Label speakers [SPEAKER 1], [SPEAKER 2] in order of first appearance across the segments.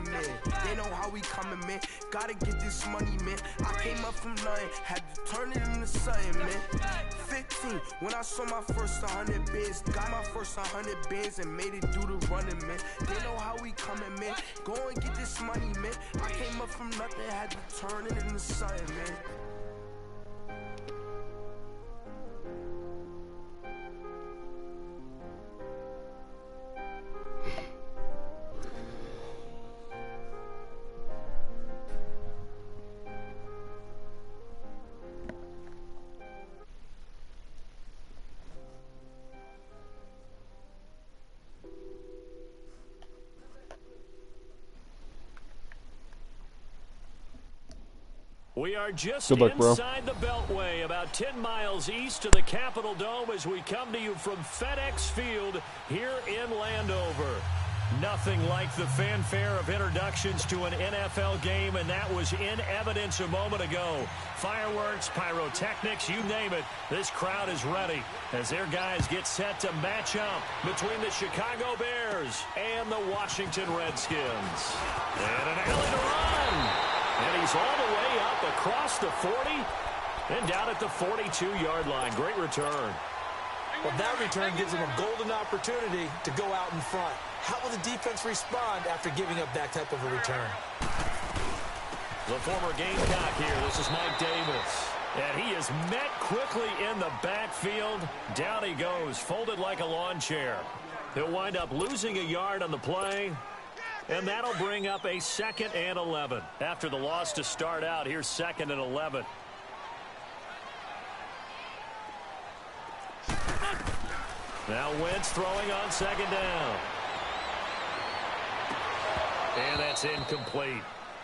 [SPEAKER 1] coming, man. They know how we coming, man. Gotta get this money, man. I came up from nothing, had to turn it into something, man. 15, when I saw my first 100 bands, got my first 100 bands and made it do the running, man. They know how we coming, man. Go and get this money, man. I came up from nothing, had to turn it into something, man.
[SPEAKER 2] We are just inside the Beltway, about 10 miles east of the Capitol Dome as we come to you from FedEx Field here in Landover. Nothing like the fanfare of introductions to an NFL game, and that was in evidence a moment ago. Fireworks, pyrotechnics, you name it. This crowd is ready as their guys get set to match up between the Chicago Bears and the Washington Redskins. And an alley to run. And he's all the way up across the 40 and down at the 42-yard line. Great return.
[SPEAKER 3] Well, that return gives him a golden opportunity to go out in front. How will the defense respond after giving up that type of a return?
[SPEAKER 2] The former Gamecock here. This is Mike Davis. And he is met quickly in the backfield. Down he goes, folded like a lawn chair. He'll wind up losing a yard on the play. And that'll bring up a 2nd and 11. After the loss to start out, here's 2nd and 11. Now Wentz throwing on 2nd down. And that's incomplete.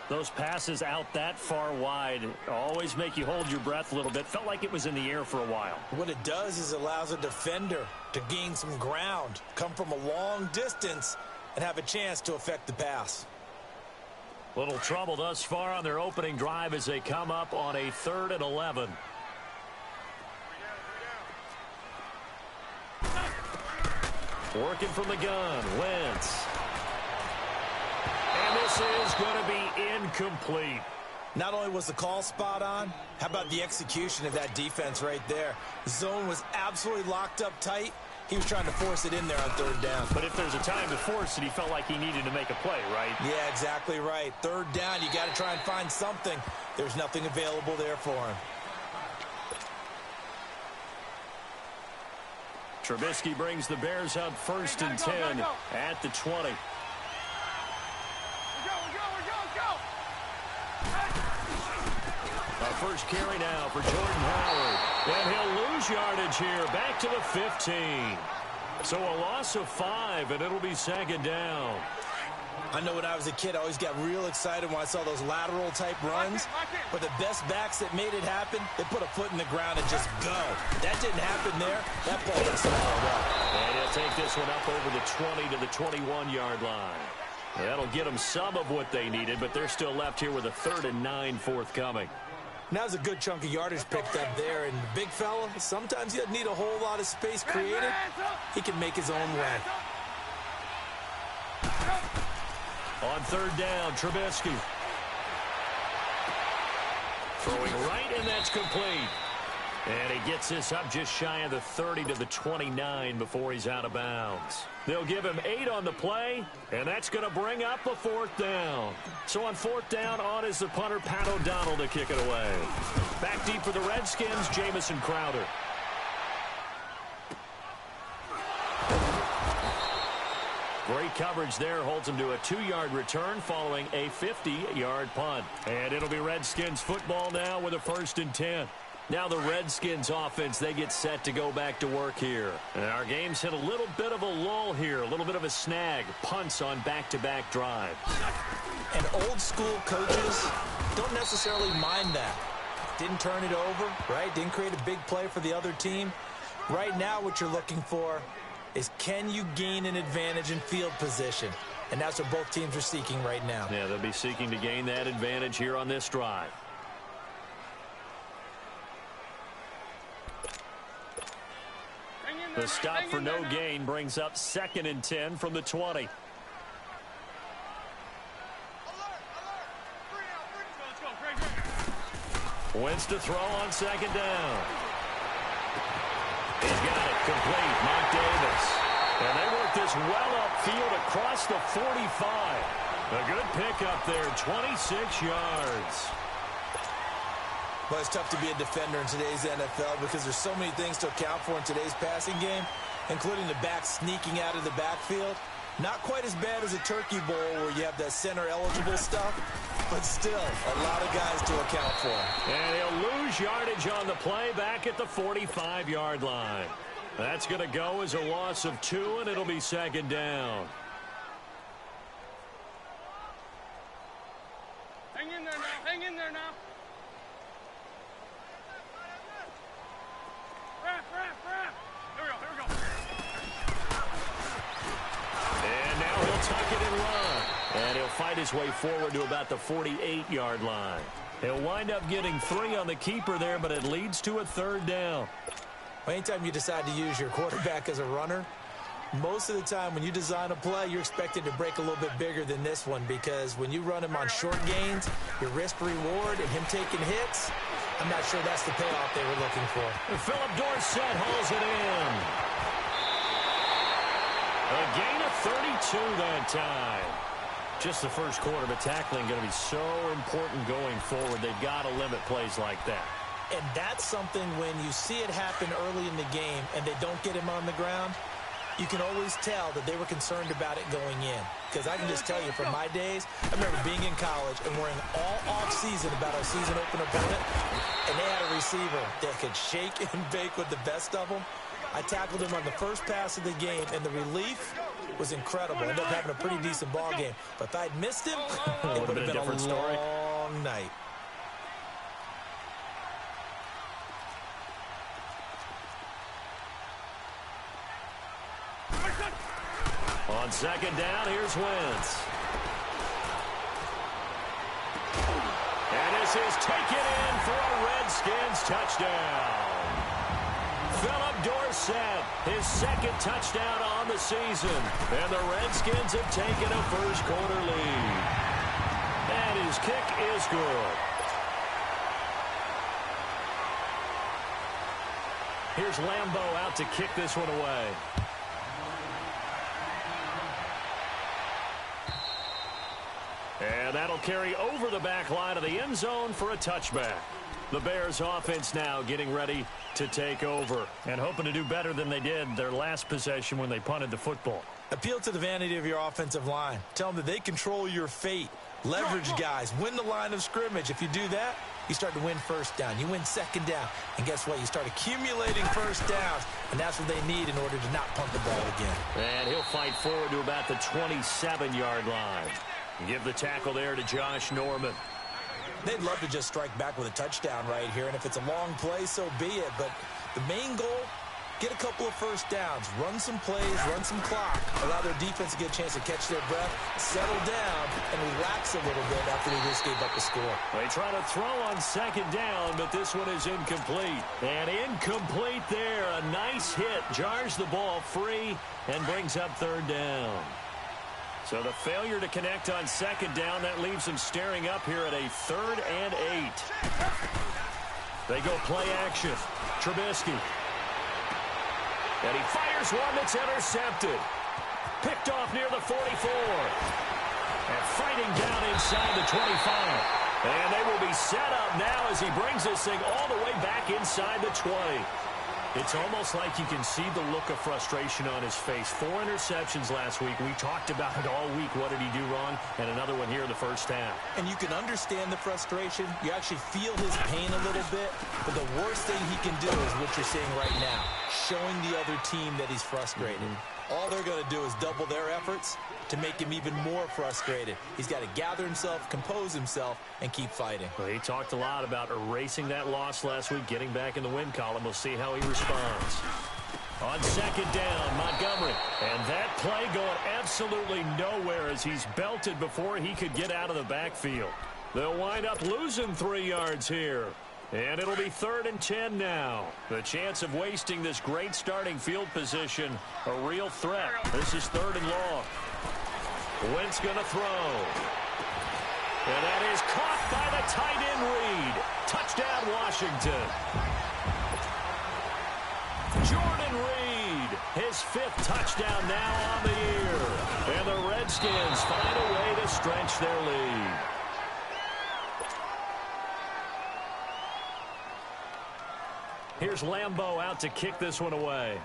[SPEAKER 2] Those passes out that far wide always make you hold your breath a little bit. Felt like it was in the air for a while.
[SPEAKER 3] What it does is allows a defender to gain some ground, come from a long distance, and have a chance to affect the pass.
[SPEAKER 2] Little trouble thus far on their opening drive as they come up on a 3rd and 11. Working from the gun, Wentz. And this is going to be incomplete.
[SPEAKER 3] Not only was the call spot on, how about the execution of that defense right there? The zone was absolutely locked up tight. He was trying to force it in there on 3rd down.
[SPEAKER 2] But if there's a time to force it, he felt like he needed to make a play, right?
[SPEAKER 3] Yeah, exactly right. 3rd down, you got to try and find something. There's nothing available there for him.
[SPEAKER 2] Trubisky brings the Bears up 1st and 10 at the 20. Our first carry now for Jordan Howard. And he'll lose yardage here, back to the 15. So a loss of 5, and it'll be 2nd down.
[SPEAKER 3] I know when I was a kid, I always got real excited when I saw those lateral-type runs. But the best backs that made it happen, they put a foot in the ground and just go. That didn't happen there. That ball gets fouled up.
[SPEAKER 2] And he'll take this one up over the 20 to the 21-yard line. That'll get them some of what they needed, but they're still left here with a 3rd and 9 forthcoming.
[SPEAKER 3] Now's a good chunk of yardage picked up there, and the big fella, sometimes he doesn't need a whole lot of space created. He can make his own way.
[SPEAKER 2] On 3rd down, Trubisky. Throwing right, and that's complete. And he gets this up just shy of the 30 to the 29 before he's out of bounds. They'll give him 8 on the play, and that's going to bring up a 4th down. So on 4th down, on is the punter, Pat O'Donnell, to kick it away. Back deep for the Redskins, Jamison Crowder. Great coverage there, holds him to a 2-yard return following a 50-yard punt. And it'll be Redskins football now with a 1st and 10. Now the Redskins offense, they get set to go back to work here. And our game's hit a little bit of a lull here, a little bit of a snag. Punts on back-to-back drives.
[SPEAKER 3] And old-school coaches don't necessarily mind that. Didn't turn it over, right? Didn't create a big play for the other team. Right now what you're looking for is, can you gain an advantage in field position? And that's what both teams are seeking right now.
[SPEAKER 2] Yeah, they'll be seeking to gain that advantage here on this drive. The stop for no gain brings up 2nd and 10 from the 20. Wentz to throw on second down. He's got it complete. Mike Davis. And they work this well upfield across the 45. A good pickup there, 26 yards.
[SPEAKER 3] Well, it's tough to be a defender in today's NFL because there's so many things to account for in today's passing game, including the back sneaking out of the backfield. Not quite as bad as a turkey bowl where you have that center-eligible stuff, but still a lot of guys to account for.
[SPEAKER 2] And he'll lose yardage on the play back at the 45-yard line. That's going to go as a loss of 2, and it'll be second down.
[SPEAKER 4] Hang in there now. Hang in there now. Rap. Here we go.
[SPEAKER 2] And now he'll tuck it and run. And he'll fight his way forward to about the 48-yard line. He'll wind up getting 3 on the keeper there, but it leads to a third down.
[SPEAKER 3] Anytime you decide to use your quarterback as a runner, most of the time when you design a play, you're expected to break a little bit bigger than this one because when you run him on short gains, your risk-reward and him taking hits, I'm not sure that's the payoff they were looking for.
[SPEAKER 2] And Philip Dorsett hauls it in. A gain of 32 that time. Just the first quarter, but tackling going to be so important going forward. They've got to limit plays like that.
[SPEAKER 3] And that's something when you see it happen early in the game and they don't get him on the ground, you can always tell that they were concerned about it going in. Because I can just tell you from my days, I remember being in college and worrying all off-season about our season opener opponent, and they had a receiver that could shake and bake with the best of them. I tackled him on the first pass of the game, and the relief was incredible. Ended up having a pretty decent ball game. But if I'd missed him, it would have been a long night.
[SPEAKER 2] On second down, here's Wentz. And this is taken in for a Redskins touchdown. Philip Dorsett, his second touchdown on the season. And the Redskins have taken a first-quarter lead. And his kick is good. Here's Lambeau out to kick this one away. And that'll carry over the back line of the end zone for a touchback. The Bears offense now getting ready to take over and hoping to do better than they did their last possession when they punted the football.
[SPEAKER 3] Appeal to the vanity of your offensive line. Tell them that they control your fate. Leverage guys. Win the line of scrimmage. If you do that, you start to win first down. You win second down. And guess what? You start accumulating first downs. And that's what they need in order to not punt the ball again.
[SPEAKER 2] And he'll fight forward to about the 27-yard line. Give the tackle there to Josh Norman.
[SPEAKER 3] They'd love to just strike back with a touchdown right here. And if it's a long play, so be it. But the main goal, get a couple of first downs. Run some plays, run some clock. Allow their defense to get a chance to catch their breath, settle down, and relax a little bit after they just gave up the score.
[SPEAKER 2] They try to throw on second down, but this one is incomplete. And incomplete there. A nice hit. Jars the ball free and brings up third down. So the failure to connect on second down, that leaves them staring up here at a 3rd and 8. They go play action. Trubisky. And he fires one that's intercepted. Picked off near the 44. And fighting down inside the 25. And they will be set up now as he brings this thing all the way back inside the 20. It's almost like you can see the look of frustration on his face. 4 interceptions last week. We talked about it all week. What did he do wrong? And another one here in the first half.
[SPEAKER 3] And you can understand the frustration. You actually feel his pain a little bit. But the worst thing he can do is what you're seeing right now. Showing the other team that he's frustrated. All they're going to do is double their efforts to make him even more frustrated. He's got to gather himself, compose himself, and keep fighting.
[SPEAKER 2] Well, he talked a lot about erasing that loss last week, getting back in the win column. We'll see how he responds. On second down, Montgomery. And that play going absolutely nowhere as he's belted before he could get out of the backfield. They'll wind up losing 3 yards here. And it'll be 3rd and 10 now. The chance of wasting this great starting field position, a real threat. This is 3rd and long. Wentz going to throw. And that is caught by the tight end Reed. Touchdown, Washington. Jordan Reed, his 5th touchdown now on the year. And the Redskins find a way to stretch their lead. Here's Lambeau out to kick this one away.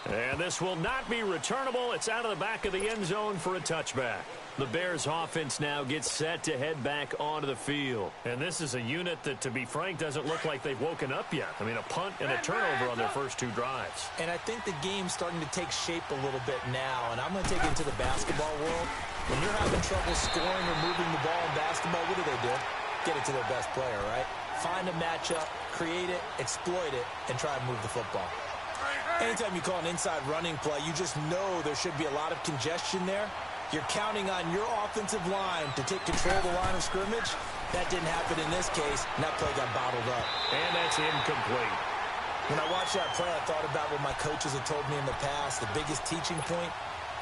[SPEAKER 2] And this will not be returnable. It's out of the back of the end zone for a touchback. The Bears offense now gets set to head back onto the field. And this is a unit that, to be frank, doesn't look like they've woken up yet. I mean, a punt and a turnover on their first 2 drives.
[SPEAKER 3] And I think the game's starting to take shape a little bit now. And I'm going to take it into the basketball world. When you're having trouble scoring or moving the ball in basketball, what do? Get it to their best player, right? Find a matchup, create it, exploit it, and try to move the football. Anytime you call an inside running play, you just know there should be a lot of congestion there. You're counting on your offensive line to take control of the line of scrimmage. That didn't happen in this case, and that play got bottled up.
[SPEAKER 2] And that's incomplete.
[SPEAKER 3] When I watched that play, I thought about what my coaches had told me in the past. The biggest teaching point,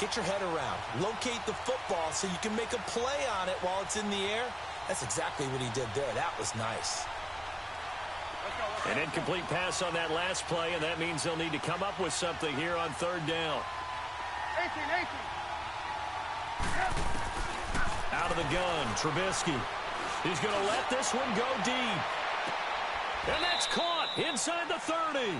[SPEAKER 3] get your head around. Locate the football so you can make a play on it while it's in the air. That's exactly what he did there. That was nice.
[SPEAKER 2] An incomplete pass on that last play, and that means they'll need to come up with something here on 3rd down.
[SPEAKER 4] 18.
[SPEAKER 2] Out of the gun, Trubisky. He's going to let this one go deep. And that's caught inside the 30.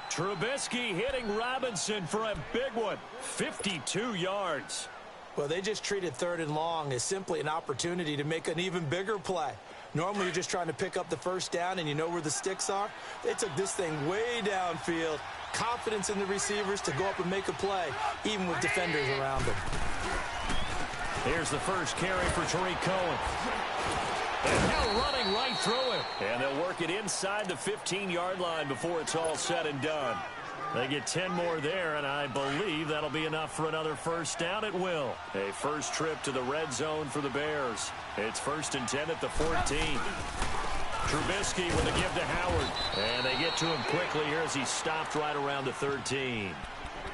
[SPEAKER 2] Trubisky hitting Robinson for a big one, 52 yards.
[SPEAKER 3] Well, they just treated 3rd and long as simply an opportunity to make an even bigger play. Normally, you're just trying to pick up the first down and you know where the sticks are. They took this thing way downfield. Confidence in the receivers to go up and make a play, even with defenders around them.
[SPEAKER 2] Here's the first carry for Tariq Cohen. And now running right through him. And they'll work it inside the 15-yard line before it's all said and done. They get 10 more there, and I believe that'll be enough for another first down. It will. A first trip to the red zone for the Bears. It's 1st and 10 at the 14. Trubisky with a give to Howard. And they get to him quickly here as he stopped right around the 13.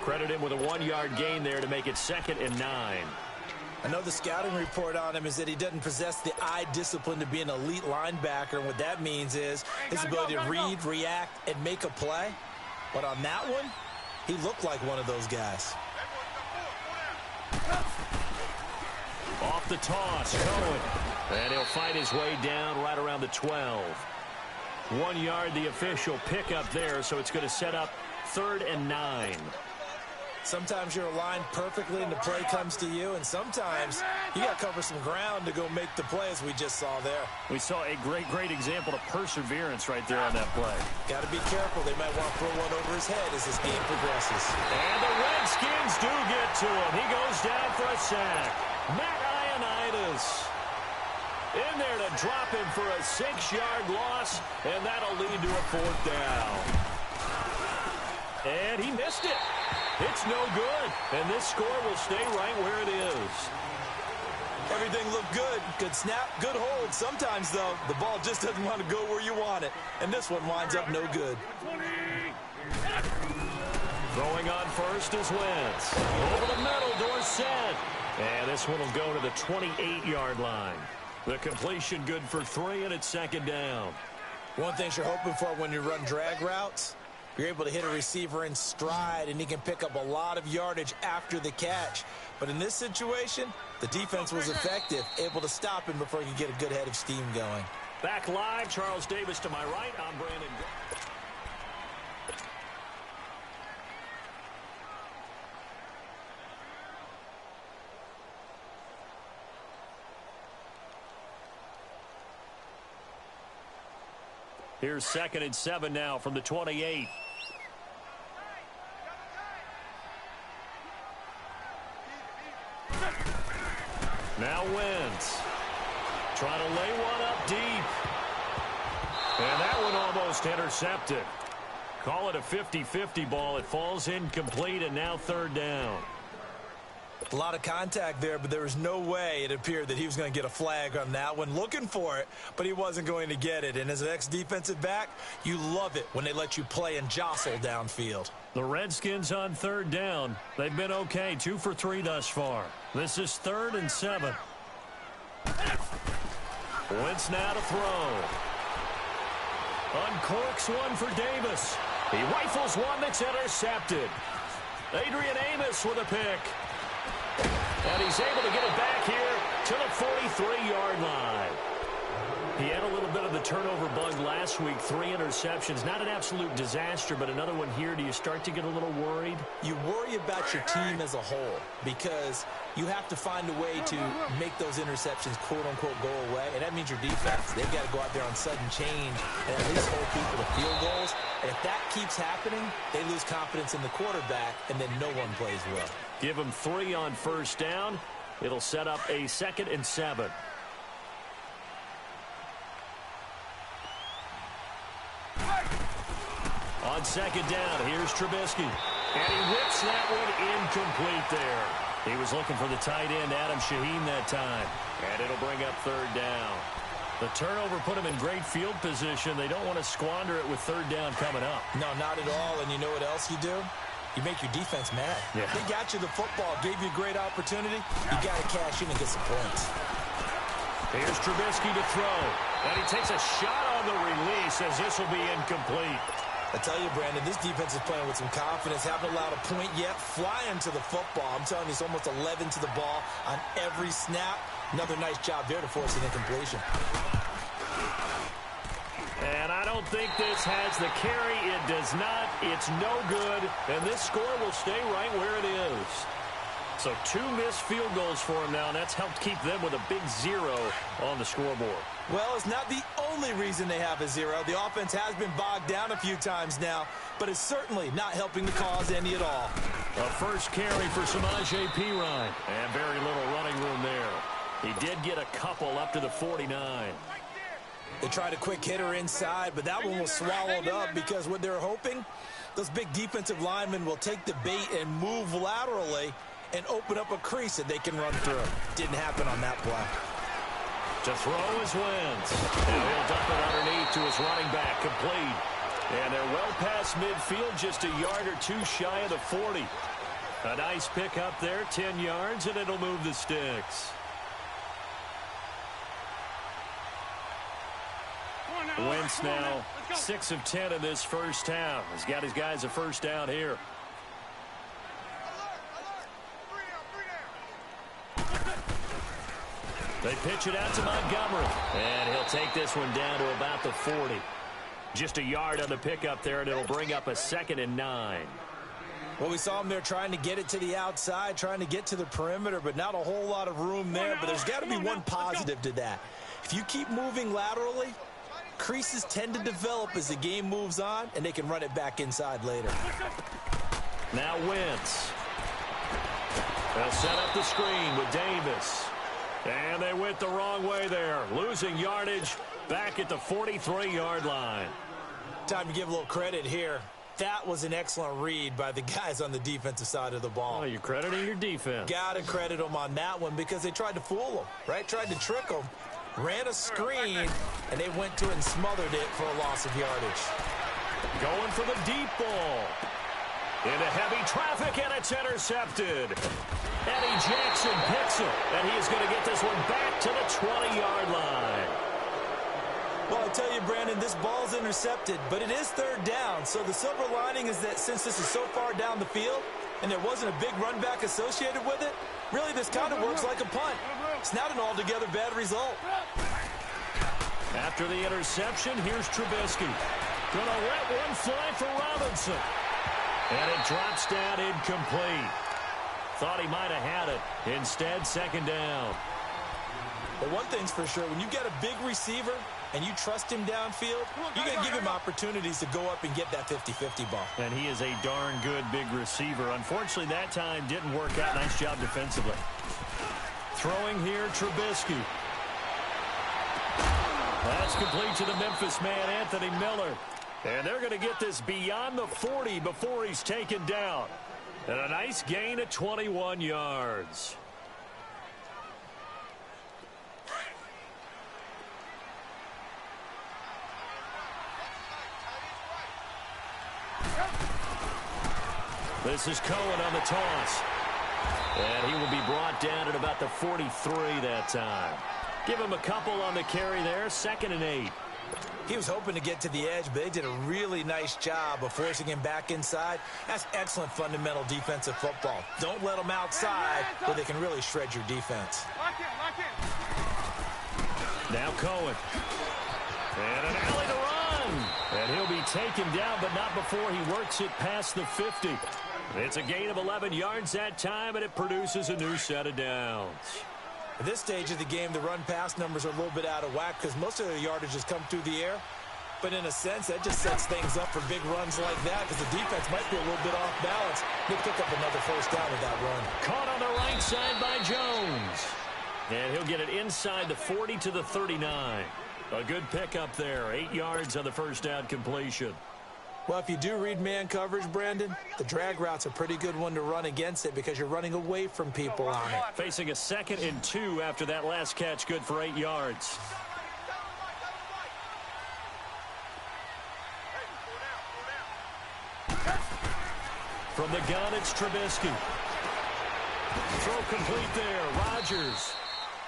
[SPEAKER 2] Credit him with a 1-yard gain there to make it 2nd and 9.
[SPEAKER 3] I know the scouting report on him is that he doesn't possess the eye discipline to be an elite linebacker. And what that means is his ability to read, react, and make a play. But on that one, he looked like one of those guys.
[SPEAKER 2] Off the toss, Cohen. And he'll fight his way down right around the 12. 1 yard, the official pickup there, so it's going to set up 3rd and 9.
[SPEAKER 3] Sometimes you're aligned perfectly and the play comes to you, and sometimes you got to cover some ground to go make the play, as we just saw there.
[SPEAKER 2] We saw a great example of perseverance right there on that play.
[SPEAKER 3] Got to be careful. They might want to throw one over his head as this game progresses.
[SPEAKER 2] And the Redskins do get to him. He goes down for a sack. Matt Ioannidis in there to drop him for a 6-yard loss, and that'll lead to a 4th down. And he missed it. It's no good, and this score will stay right where it is.
[SPEAKER 3] Everything looked good. Good snap, good hold. Sometimes, though, the ball just doesn't want to go where you want it, and this one winds up no good.
[SPEAKER 2] Throwing on first is Wentz. Over the middle, Dorsett. And this one will go to the 28-yard line. The completion good for 3, and it's 2nd down.
[SPEAKER 3] One thing you're hoping for when you run drag routes, you're able to hit a receiver in stride, and he can pick up a lot of yardage after the catch. But in this situation, the defense was effective, able to stop him before he could get a good head of steam going.
[SPEAKER 2] Back live, Charles Davis to my right. I'm Brandon. Here's 2nd and 7 now from the 28. Now Wentz trying to lay one up deep. And that one almost intercepted. Call it a 50-50 ball. It falls incomplete, and now 3rd down.
[SPEAKER 3] A lot of contact there, but there was no way it appeared that he was going to get a flag on that one. Looking for it, but he wasn't going to get it. And as an ex-defensive back, you love it when they let you play and jostle downfield.
[SPEAKER 2] The Redskins on third down. They've been okay, 2 for 3 thus far. This is 3rd and 7. Wentz now to throw. Uncorks one for Davis. He rifles one that's intercepted. Adrian Amos with a pick. And he's able to get it back here to the 43-yard line. He had a little bit of the turnover bug last week, 3 interceptions. Not an absolute disaster, but another one here. Do you start to get a little worried?
[SPEAKER 3] You worry about your team as a whole because you have to find a way to make those interceptions, quote-unquote, go away. And that means your defense. They've got to go out there on sudden change and at least hold people to field goals. And if that keeps happening, they lose confidence in the quarterback, and then no one plays well.
[SPEAKER 2] Give them 3 on first down. It'll set up a 2nd and 7. On 2nd down, here's Trubisky. And he whips that one incomplete there. He was looking for the tight end, Adam Shaheen, that time. And it'll bring up 3rd down. The turnover put him in great field position. They don't want to squander it with 3rd down coming up.
[SPEAKER 3] No, not at all. And you know what else you do? You make your defense mad.
[SPEAKER 2] Yeah.
[SPEAKER 3] They got you the football, gave you a great opportunity. You got to cash in and get some points.
[SPEAKER 2] Here's Trubisky to throw. And he takes a shot on the release as this will be incomplete.
[SPEAKER 3] I tell you, Brandon, this defense is playing with some confidence. Haven't allowed a point yet. Flying to the football. I'm telling you, it's almost 11 to the ball on every snap. Another nice job there to force an incompletion.
[SPEAKER 2] And I don't think this has the carry. It does not. It's no good. And this score will stay right where it is. So 2 missed field goals for him now, and that's helped keep them with a big 0 on the scoreboard.
[SPEAKER 3] Well, it's not the only reason they have a 0. The offense has been bogged down a few times now, but it's certainly not helping the cause any at all.
[SPEAKER 2] A first carry for Samaje Perine. And very little running room there. He did get a couple up to the 49.
[SPEAKER 3] They tried a quick hitter inside, but that one was swallowed up because what they're hoping, those big defensive linemen will take the bait and move laterally and open up a crease that they can run through. Didn't happen on that play.
[SPEAKER 2] To throw is Wentz. And he'll dump it underneath to his running back, complete. And they're well past midfield, just a yard or 2 shy of the 40. A nice pick up there, 10 yards, and it'll move the sticks. Wentz now 6 of 10 in this first half. He's got his guys a first down here. They pitch it out to Montgomery. And he'll take this one down to about the 40. Just a yard on the pickup there, and it'll bring up a 2nd and 9.
[SPEAKER 3] Well, we saw him there trying to get it to the outside, trying to get to the perimeter, but not a whole lot of room there. But there's got to be one positive to that. If you keep moving laterally, creases tend to develop as the game moves on, and they can run it back inside later.
[SPEAKER 2] Now Wentz. They'll set up the screen with Davis. And they went the wrong way there, losing yardage back at the 43-yard line.
[SPEAKER 3] Time to give a little credit here. That was an excellent read by the guys on the defensive side of the ball.
[SPEAKER 2] Oh, you're crediting your defense.
[SPEAKER 3] Got to credit them on that one because they tried to fool them, right? Tried to trick them. Ran a screen, and they went to it and smothered it for a loss of yardage.
[SPEAKER 2] Going for the deep ball. Into heavy traffic, and it's intercepted. Eddie Jackson picks it, and he is going to get this one back to the 20-yard line.
[SPEAKER 3] Well, I tell you, Brandon, this ball's intercepted, but it is 3rd down. So the silver lining is that since this is so far down the field and there wasn't a big run back associated with it, really this kind of works like a punt. It's not an altogether bad result.
[SPEAKER 2] After the interception, here's Trubisky. Gonna let one fly for Robinson. And it drops down incomplete. Thought he might have had it. Instead, 2nd down.
[SPEAKER 3] But one thing's for sure, when you get a big receiver and you trust him downfield, you're going to give him opportunities to go up and get that 50-50 ball.
[SPEAKER 2] And he is a darn good big receiver. Unfortunately, that time didn't work out. Nice job defensively. Throwing here, Trubisky. That's complete to the Memphis man, Anthony Miller. And they're going to get this beyond the 40 before he's taken down. And a nice gain of 21 yards. This is Cohen on the toss. And he will be brought down at about the 43 that time. Give him a couple on the carry there. 2nd and 8.
[SPEAKER 3] He was hoping to get to the edge, but they did a really nice job of forcing him back inside. That's excellent fundamental defensive football. Don't let them outside where they can really shred your defense.
[SPEAKER 4] Lock in.
[SPEAKER 2] Now Cohen. And an alley to run. And he'll be taken down, but not before he works it past the 50. It's a gain of 11 yards that time, and it produces a new set of downs.
[SPEAKER 3] At this stage of the game, the run-pass numbers are a little bit out of whack because most of their yardage has come through the air. But in a sense, that just sets things up for big runs like that because the defense might be a little bit off balance. They pick up another first down with that run.
[SPEAKER 2] Caught on the right side by Jones. And he'll get it inside the 40 to the 39. A good pickup there. 8 yards on the first down completion.
[SPEAKER 3] Well, if you do read man coverage, Brandon, the drag route's a pretty good one to run against it because you're running away from people on it.
[SPEAKER 2] Facing a 2nd and 2 after that last catch, good for 8 yards. From the gun, it's Trubisky. Throw complete there, Rodgers.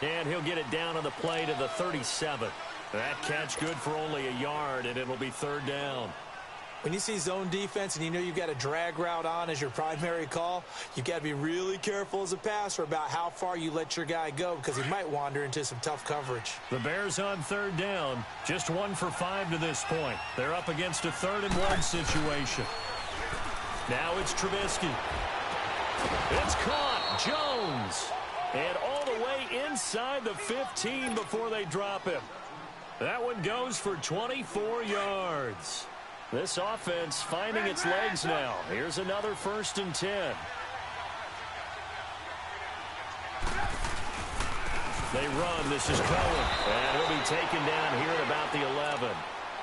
[SPEAKER 2] And he'll get it down on the play to the 37. That catch good for only a yard, and it'll be 3rd down.
[SPEAKER 3] When you see zone defense and you know you've got a drag route on as your primary call, you've got to be really careful as a passer about how far you let your guy go because he might wander into some tough coverage.
[SPEAKER 2] The Bears on 3rd down, just 1 for 5 to this point. They're up against a 3rd and 1 situation. Now it's Trubisky. It's caught. Jones. And all the way inside the 15 before they drop him. That one goes for 24 yards. This offense finding its legs now. Here's another 1st and 10. They run. This is Cohen. And he'll be taken down here at about the 11.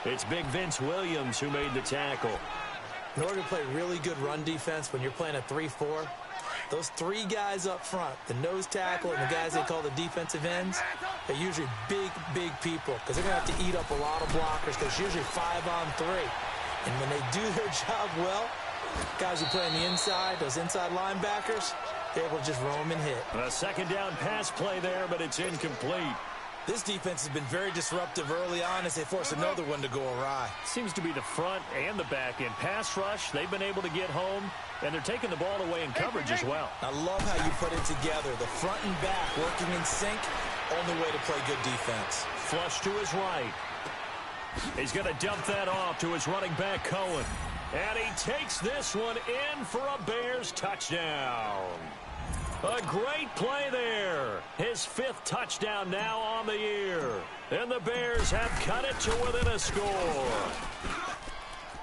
[SPEAKER 2] It's Big Vince Williams who made the tackle.
[SPEAKER 3] In order to play really good run defense when you're playing a 3-4, those 3 guys up front, the nose tackle and the guys they call the defensive ends, they're usually big, big people because they're going to have to eat up a lot of blockers because it's usually 5-on-3. And when they do their job well, guys who play on the inside, those inside linebackers, they're able to just roam and hit.
[SPEAKER 2] A 2nd down pass play there, but it's incomplete.
[SPEAKER 3] This defense has been very disruptive early on as they force another one to go awry.
[SPEAKER 2] Seems to be the front and the back end. Pass rush, they've been able to get home, and they're taking the ball away in coverage as well.
[SPEAKER 3] I love how you put it together. The front and back working in sync, only way to play good defense.
[SPEAKER 2] Flush to his right. He's going to dump that off to his running back, Cohen. And he takes this one in for a Bears touchdown. A great play there. His 5th touchdown now on the year. And the Bears have cut it to within a score.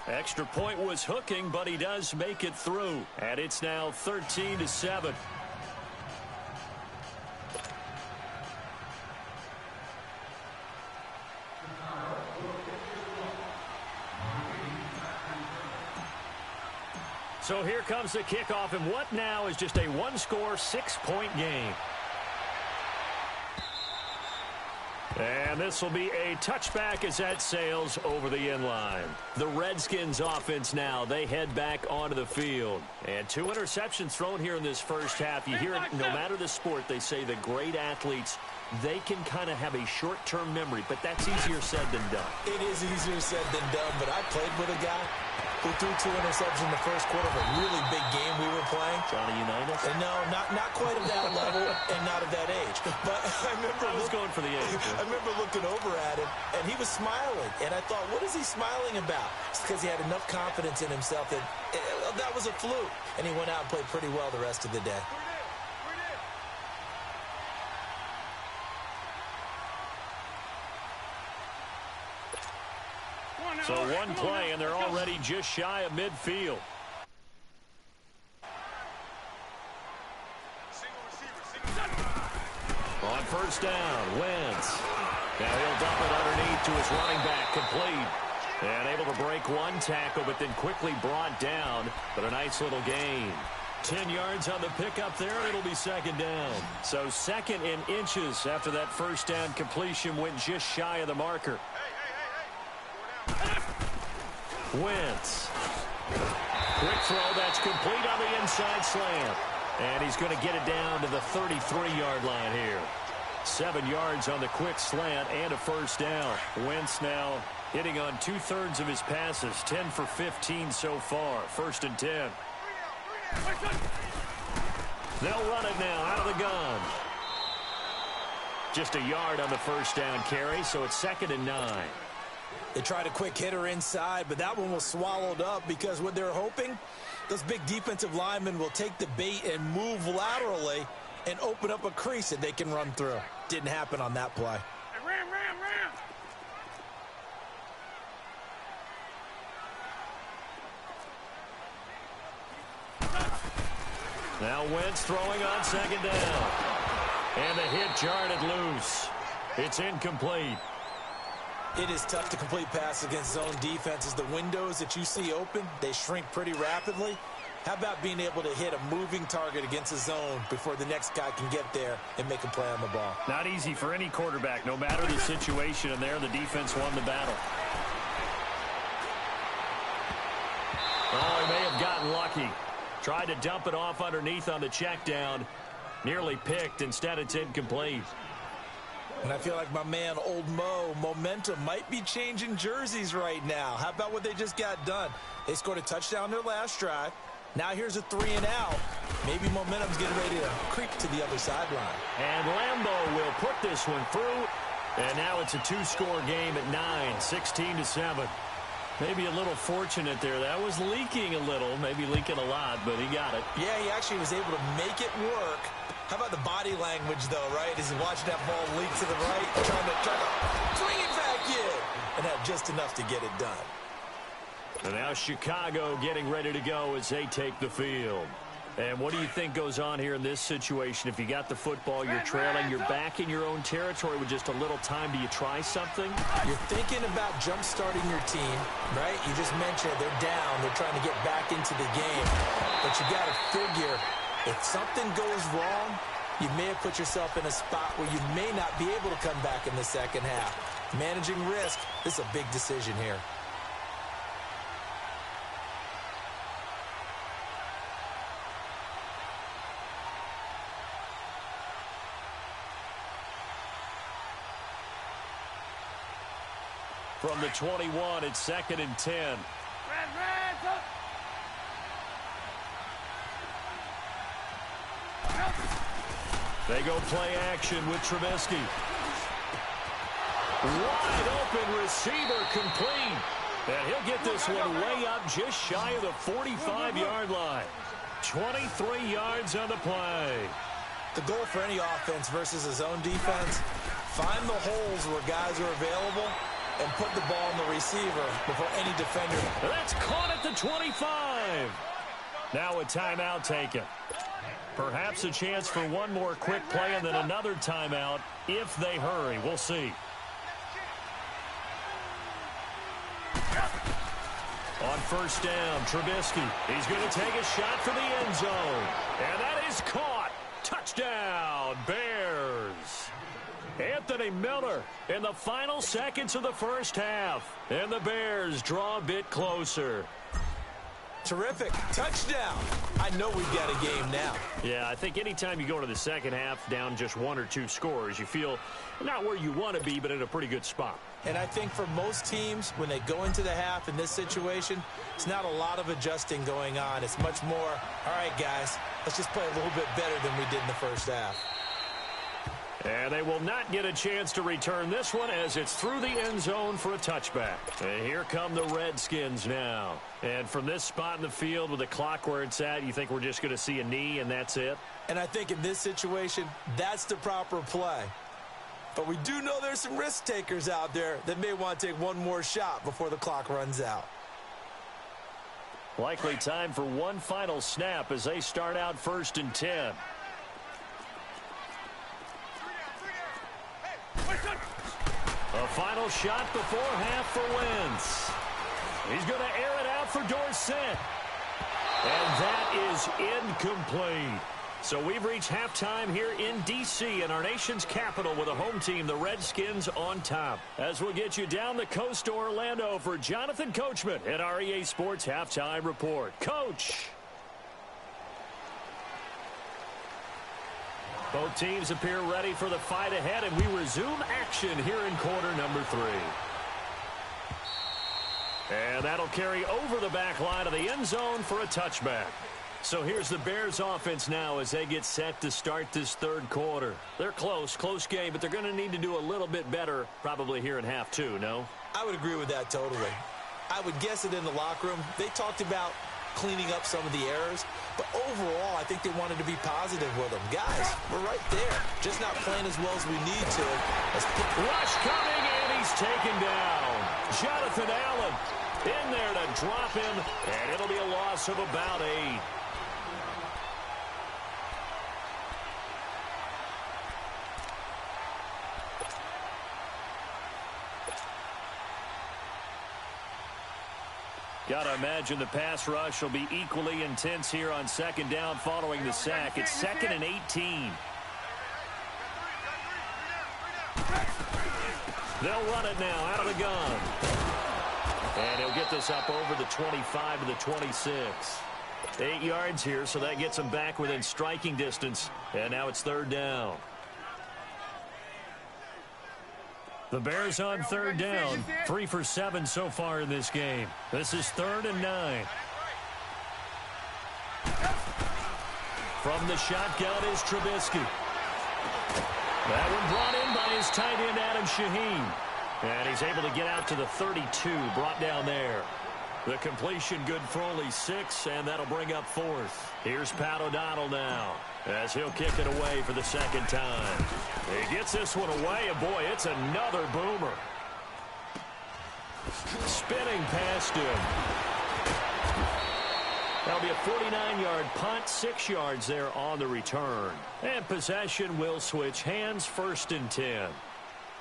[SPEAKER 2] Extra point was hooking, but he does make it through. And it's now 13-7. So here comes the kickoff, and what now is just a 1-score, 6-point game. And this will be a touchback as that sails over the end line. The Redskins offense now, they head back onto the field. And 2 interceptions thrown here in this first half. You hear it, no matter the sport, they say the great athletes, they can kind of have a short-term memory, but that's easier said than done.
[SPEAKER 3] It is easier said than done, but I played with a guy who threw 2 interceptions in the first quarter of a really big game we were playing.
[SPEAKER 2] Johnny Unitas?
[SPEAKER 3] And no, not quite of that level and not of that age. But I
[SPEAKER 2] was going for the age.
[SPEAKER 3] I remember looking over at him, and he was smiling. And I thought, what is he smiling about? It's because he had enough confidence in himself that that was a fluke. And he went out and played pretty well the rest of the day.
[SPEAKER 2] So 1 play, and they're already just shy of midfield. On 1st down, Wentz. Now he'll dump it underneath to his running back, complete. And able to break 1 tackle, but then quickly brought down. But a nice little gain. 10 yards on the pickup there, and it'll be second down. So second in inches after that first down completion went just shy of the marker. Wentz. Quick throw that's complete on the inside slant. And he's going to get it down to the 33-yard line here. 7 yards on the quick slant and a first down. Wentz now hitting on 2/3 of his passes. 10 for 15 so far. First and 10. They'll run it now out of the gun. Just a yard on the first down carry, so it's second and 9.
[SPEAKER 3] They tried a quick hitter inside, but that one was swallowed up because what they're hoping, those big defensive linemen will take the bait and move laterally and open up a crease that they can run through. Didn't happen on that play.
[SPEAKER 4] Ram, ram, ram.
[SPEAKER 2] Now Wentz throwing on second down. And the hit jarred it loose. It's incomplete.
[SPEAKER 3] It is tough to complete passes against zone defenses. The windows that you see open, they shrink pretty rapidly. How about being able to hit a moving target against a zone before the next guy can get there and make a play on the ball?
[SPEAKER 2] Not easy for any quarterback, no matter the situation, and there the defense won the battle. Oh, he may have gotten lucky. Tried to dump it off underneath on the check down. Nearly picked. Instead, it's incomplete.
[SPEAKER 3] And I feel like my man, Old Mo, momentum might be changing jerseys right now. How about what they just got done? They scored a touchdown their last drive. Now here's a 3-and-out. Maybe momentum's getting ready to creep to the other sideline.
[SPEAKER 2] And Lambeau will put this one through. And now it's a 2-score game at 9, 16-7. Maybe a little fortunate there. That was leaking a little, maybe leaking a lot, but he got it.
[SPEAKER 3] Yeah, he actually was able to make it work. How about the body language, though, right? As he's watching that ball leak to the right, trying to bring it back in, and had just enough to get it done.
[SPEAKER 2] And now Chicago getting ready to go as they take the field. And what do you think goes on here in this situation? If you got the football, you're trailing, you're back in your own territory with just a little time. Do you try something?
[SPEAKER 3] You're thinking about jump-starting your team, right? You just mentioned they're down. They're trying to get back into the game. But you got to figure, if something goes wrong, you may have put yourself in a spot where you may not be able to come back in the second half. Managing risk, this is a big decision here.
[SPEAKER 2] From the 21, it's second and 10.
[SPEAKER 4] Red, up.
[SPEAKER 2] They go play action with Trubisky. Wide open receiver complete. And he'll get this one way up just shy of the 45-yard line. 23 yards on the play.
[SPEAKER 3] The goal for any offense versus a zone defense, find the holes where guys are available and put the ball on the receiver before any defender.
[SPEAKER 2] That's caught at the 25. Now a timeout taken. Perhaps a chance for one more quick play and then another timeout if they hurry. We'll see. On first down, Trubisky. He's going to take a shot for the end zone. And that is caught. Touchdown, Bears. Anthony Miller in the final seconds of the first half. And the Bears draw a bit closer.
[SPEAKER 3] Terrific. Touchdown. I know we've got a game now.
[SPEAKER 2] Yeah, I think anytime you go into the second half down just 1 or 2 scores, you feel not where you want to be, but in a pretty good spot.
[SPEAKER 3] And I think for most teams, when they go into the half in this situation, it's not a lot of adjusting going on. It's much more, all right, guys, let's just play a little bit better than we did in the first half.
[SPEAKER 2] And they will not get a chance to return this one as it's through the end zone for a touchback. And here come the Redskins now. And from this spot in the field with the clock where it's at, you think we're just going to see a knee and that's it?
[SPEAKER 3] And I think in this situation, that's the proper play. But we do know there's some risk takers out there that may want to take one more shot before the clock runs out.
[SPEAKER 2] Likely time for one final snap as they start out first and 10. A final shot before half for Wentz. He's going to air it out for Dorsett. And that is incomplete. So we've reached halftime here in D.C. in our nation's capital with a home team, the Redskins, on top. As we'll get you down the coast to Orlando for Jonathan Coachman at our EA Sports Halftime Report. Coach! Both teams appear ready for the fight ahead, and we resume action here in quarter number 3. And that'll carry over the back line of the end zone for a touchback. So here's the Bears offense now as they get set to start this third quarter. They're close game, but they're going to need to do a little bit better probably here in half 2, no?
[SPEAKER 3] I would agree with that totally. I would guess it in the locker room. They talked about cleaning up some of the errors, but overall I think they wanted to be positive with them. Guys, we're right there, just not playing as well as we need to.
[SPEAKER 2] Rush coming, and he's taken down. Jonathan Allen in there to drop him, and it'll be a loss of about 8. Got to imagine the pass rush will be equally intense here on second down following the sack. It's 2nd and 18. They'll run it now out of the gun. And he'll get this up over the 25 to the 26. 8 yards here, so that gets him back within striking distance. And now it's 3rd down. The Bears on 3rd down, 3 for 7 so far in this game. This is 3rd and 9. From the shotgun is Trubisky. That one brought in by his tight end, Adam Shaheen. And he's able to get out to the 32, brought down there. The completion good for only 6, and that'll bring up 4th. Here's Pat O'Donnell now, as he'll kick it away for the 2nd time. He gets this one away, and boy, it's another boomer. Spinning past him. That'll be a 49-yard punt, 6 yards there on the return. And possession will switch hands, 1st and 10.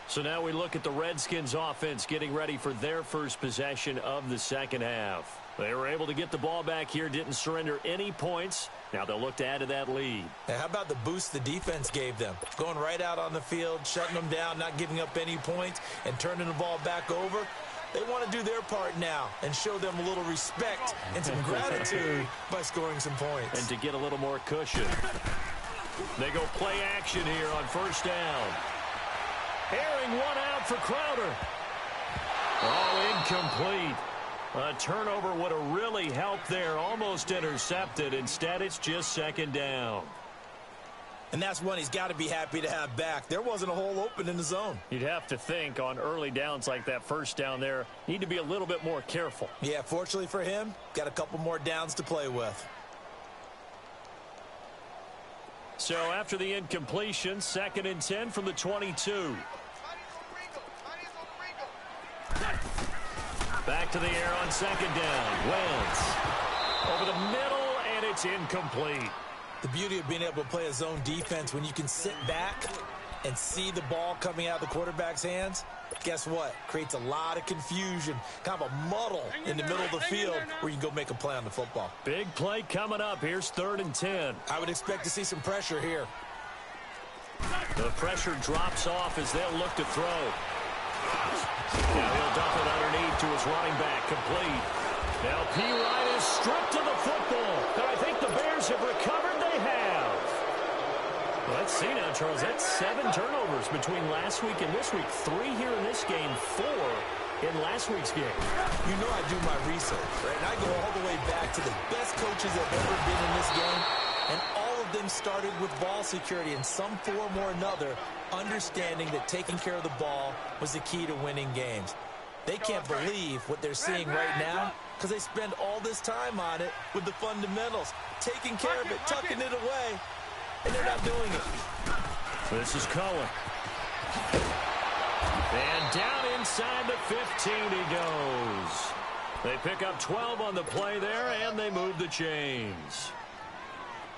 [SPEAKER 2] So now we look at the Redskins offense getting ready for their first possession of the second half. They were able to get the ball back here, didn't surrender any points. Now they'll look to add to that lead.
[SPEAKER 3] And how about the boost the defense gave them? Going right out on the field, shutting them down, not giving up any points, and turning the ball back over. They want to do their part now and show them a little respect and some gratitude by scoring some points.
[SPEAKER 2] And to get a little more cushion. They go play action here on 1st down. Airing one out for Crowder. Oh, incomplete. A turnover would have really helped there. Almost intercepted. Instead, it's just 2nd down.
[SPEAKER 3] And that's one he's got to be happy to have back. There wasn't a hole open in the zone.
[SPEAKER 2] You'd have to think on early downs like that 1st down there, need to be a little bit more careful.
[SPEAKER 3] Yeah, fortunately for him, got a couple more downs to play with.
[SPEAKER 2] So after the incompletion, 2nd and 10 from the 22. Back to the air on 2nd down. Wentz over the middle, and it's incomplete.
[SPEAKER 3] The beauty of being able to play a zone defense when you can sit back and see the ball coming out of the quarterback's hands, guess what? Creates a lot of confusion, kind of a muddle in the middle of the field where you can go make a play on the football.
[SPEAKER 2] Big play coming up. Here's 3rd and 10.
[SPEAKER 3] I would expect to see some pressure here.
[SPEAKER 2] The pressure drops off as they'll look to throw. Now he'll dump it underneath to his running back, complete. Now P. Wright is stripped of the football. And I think the Bears have recovered. They have. Well, let's see now, Charles. That's 7 turnovers between last week and this week. 3 here in this game, 4 in last week's game.
[SPEAKER 3] You know I do my research, right? And I go all the way back to the best coaches that have ever been in this game. And all of them started with ball security in some form or another, understanding that taking care of the ball was the key to winning games. They can't believe what they're seeing right now because they spend all this time on it with the fundamentals, taking care of it, tucking it away, and they're not doing it.
[SPEAKER 2] This is Cohen. And down inside the 15 he goes. They pick up 12 on the play there, and they move the chains.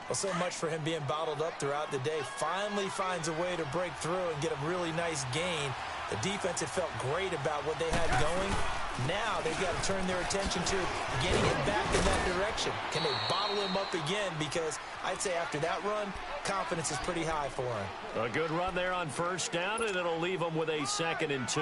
[SPEAKER 3] Well, so much for him being bottled up throughout the day. Finally finds a way to break through and get a really nice gain. The defense had felt great about what they had going, Now they've got to turn their attention to getting it back in that direction. Can they bottle him up again? Because I'd say after that run, confidence is pretty high for him.
[SPEAKER 2] A good run there on first down, and it'll leave them with a 2nd and 2.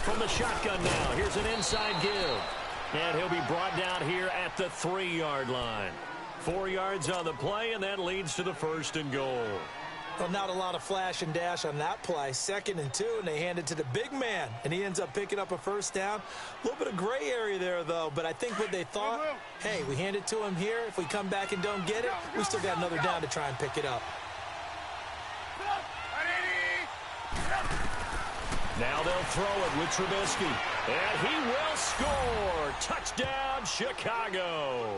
[SPEAKER 2] From the shotgun now, here's an inside give. And he'll be brought down here at the 3-yard line. 4 yards on the play, and that leads to the 1st and goal.
[SPEAKER 3] Well, not a lot of flash and dash on that play. 2nd and 2, and they hand it to the big man, and he ends up picking up a 1st down. A little bit of gray area there, though, but I think what they thought, hey, we hand it to him here. If we come back and don't get it, we still got another down to try and pick it up.
[SPEAKER 2] Now they'll throw it with Trubisky. And he will score. Touchdown, Chicago.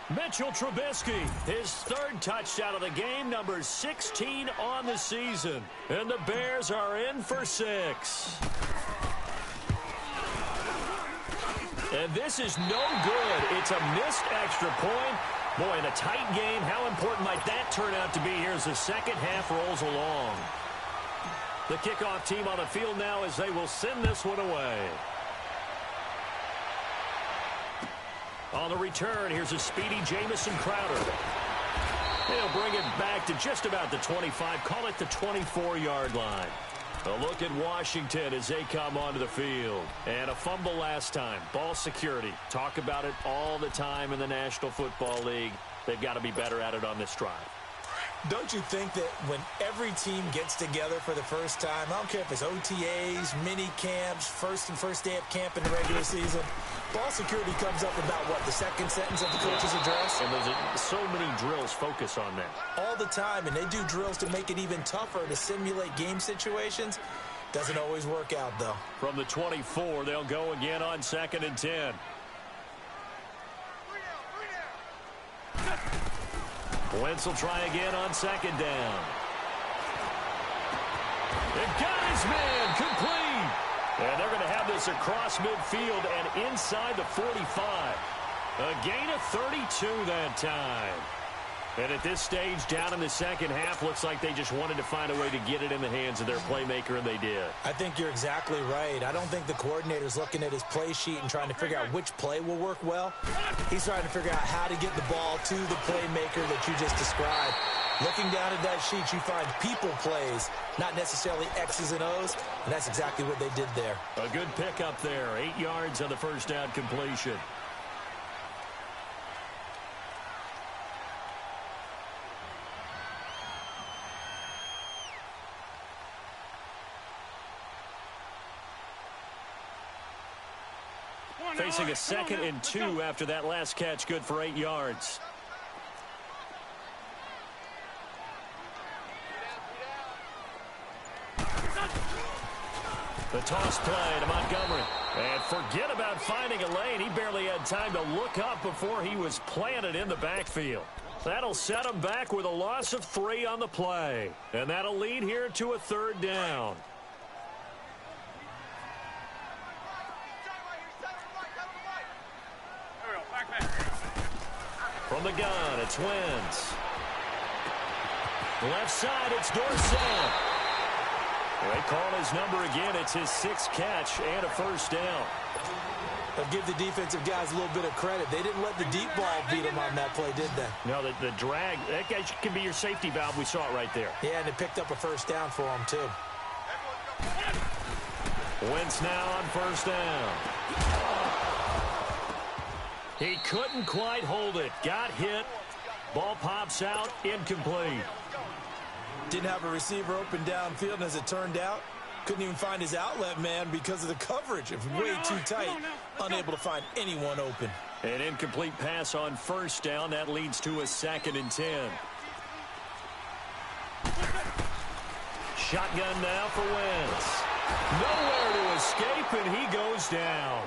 [SPEAKER 2] Mitchell Trubisky, his 3rd touchdown of the game, number 16 on the season. And the Bears are in for 6. And this is no good. It's a missed extra point. Boy, in a tight game, how important might that turn out to be here as the second half rolls along? The kickoff team on the field now as they will send this one away. On the return, here's a speedy Jamison Crowder. He'll bring it back to just about the 25, call it the 24-yard line. A look at Washington as they come onto the field. And a fumble last time. Ball security. Talk about it all the time in the National Football League. They've got to be better at it on this drive.
[SPEAKER 3] Don't you think that when every team gets together for the first time, I don't care if it's OTAs, mini camps, first day of camp in the regular season, ball security comes up about, what, the 2nd sentence of the coach's address?
[SPEAKER 2] And there's so many drills focus on that.
[SPEAKER 3] All the time, and they do drills to make it even tougher to simulate game situations. Doesn't always work out, though.
[SPEAKER 2] From the 24, they'll go again on 2nd and 10. Wentz will try again on 2nd down. It got his man complete. And they're going to have this across midfield and inside the 45. A gain of 32 that time. And at this stage, down in the second half, looks like they just wanted to find a way to get it in the hands of their playmaker, and they did. I think you're exactly right. I don't think the coordinator's looking at his play sheet and trying to figure out which play will work well. He's trying to figure out how to get the ball to the playmaker that you just described. Looking down at that sheet, you find people plays, not necessarily X's and O's, and that's exactly what they did there. A good pickup there, 8 yards on the first down completion. Facing a 2nd and 2 after that last catch, good for 8 yards. The toss play to Montgomery. And forget about finding a lane. He barely had time to look up before he was planted in the backfield. That'll set him back with a loss of 3 on the play. And that'll lead here to a 3rd down. From the gun, it's Wentz. Left side, it's Dorsett. They call his number again. It's his 6th catch and a 1st down. But give the defensive guys a little bit of credit. They didn't let the deep ball beat them on that play, did they? No, the drag, that guy can be your safety valve. We saw it right there. Yeah, and it picked up a 1st down for him, too. Wentz now on 1st down. He couldn't quite hold it. Got hit. Ball pops out. Incomplete. Didn't have a receiver open downfield, and as it turned out, couldn't even find his outlet man because of the coverage. It was way too tight. Unable to find anyone open. An incomplete pass on 1st down. That leads to a 2nd and 10. Shotgun now for Wentz. Nowhere to escape, and he goes down.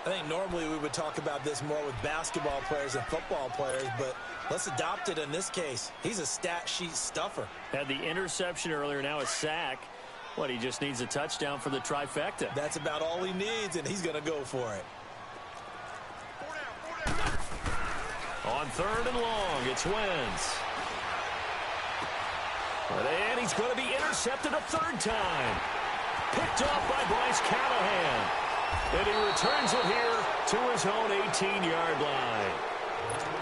[SPEAKER 2] I think normally we would talk about this more with basketball players and football players, but let's adopt it in this case. He's a stat sheet stuffer. Had the interception earlier, now a sack. What, he just needs a touchdown for the trifecta. That's about all he needs, and he's going to go for it. On 3rd and long, it's Wentz. And he's going to be intercepted a 3rd time. Picked off by Bryce Callahan. And he returns it here to his own 18-yard line.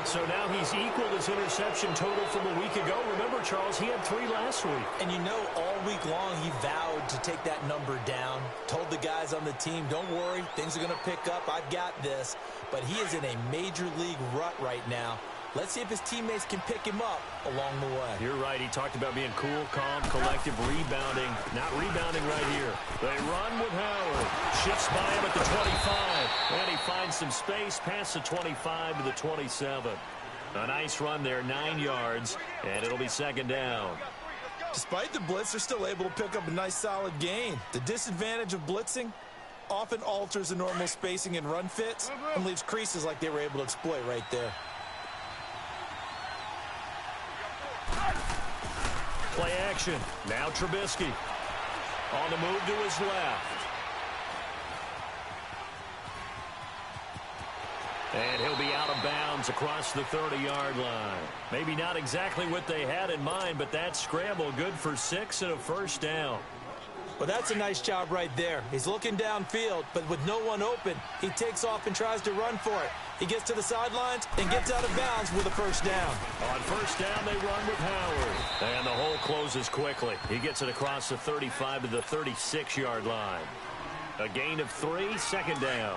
[SPEAKER 2] So now he's equaled his interception total from a week ago. Remember, Charles, he had 3 last week. And you know, all week long he vowed to take that number down. Told the guys on the team, don't worry, things are going to pick up. I've got this. But he is in a major league rut right now. Let's see if his teammates can pick him up along the way. You're right. He talked about being cool, calm, collective, rebounding. Not rebounding right here. They run with Howard. Shifts by him at the 25. And he finds some space past the 25 to the 27. A nice run there, 9 yards, and it'll be 2nd down.
[SPEAKER 3] Despite the blitz, they're still able to pick up a nice, solid gain. The disadvantage of blitzing often alters the normal spacing and run fits and leaves creases like they were able to exploit right there.
[SPEAKER 2] Play action. Now Trubisky. On the move to his left. And he'll be out of bounds across the 30-yard line. Maybe not exactly what they had in mind, but that scramble good for 6 and a 1st down.
[SPEAKER 3] Well, that's a nice job right there. He's looking downfield, but with no one open, he takes off and tries to run for it. He gets to the sidelines and gets out of bounds with a 1st down.
[SPEAKER 2] On 1st down, they run with Howard. And the hole closes quickly. He gets it across the 35 to the 36-yard line. A gain of 3, 2nd down.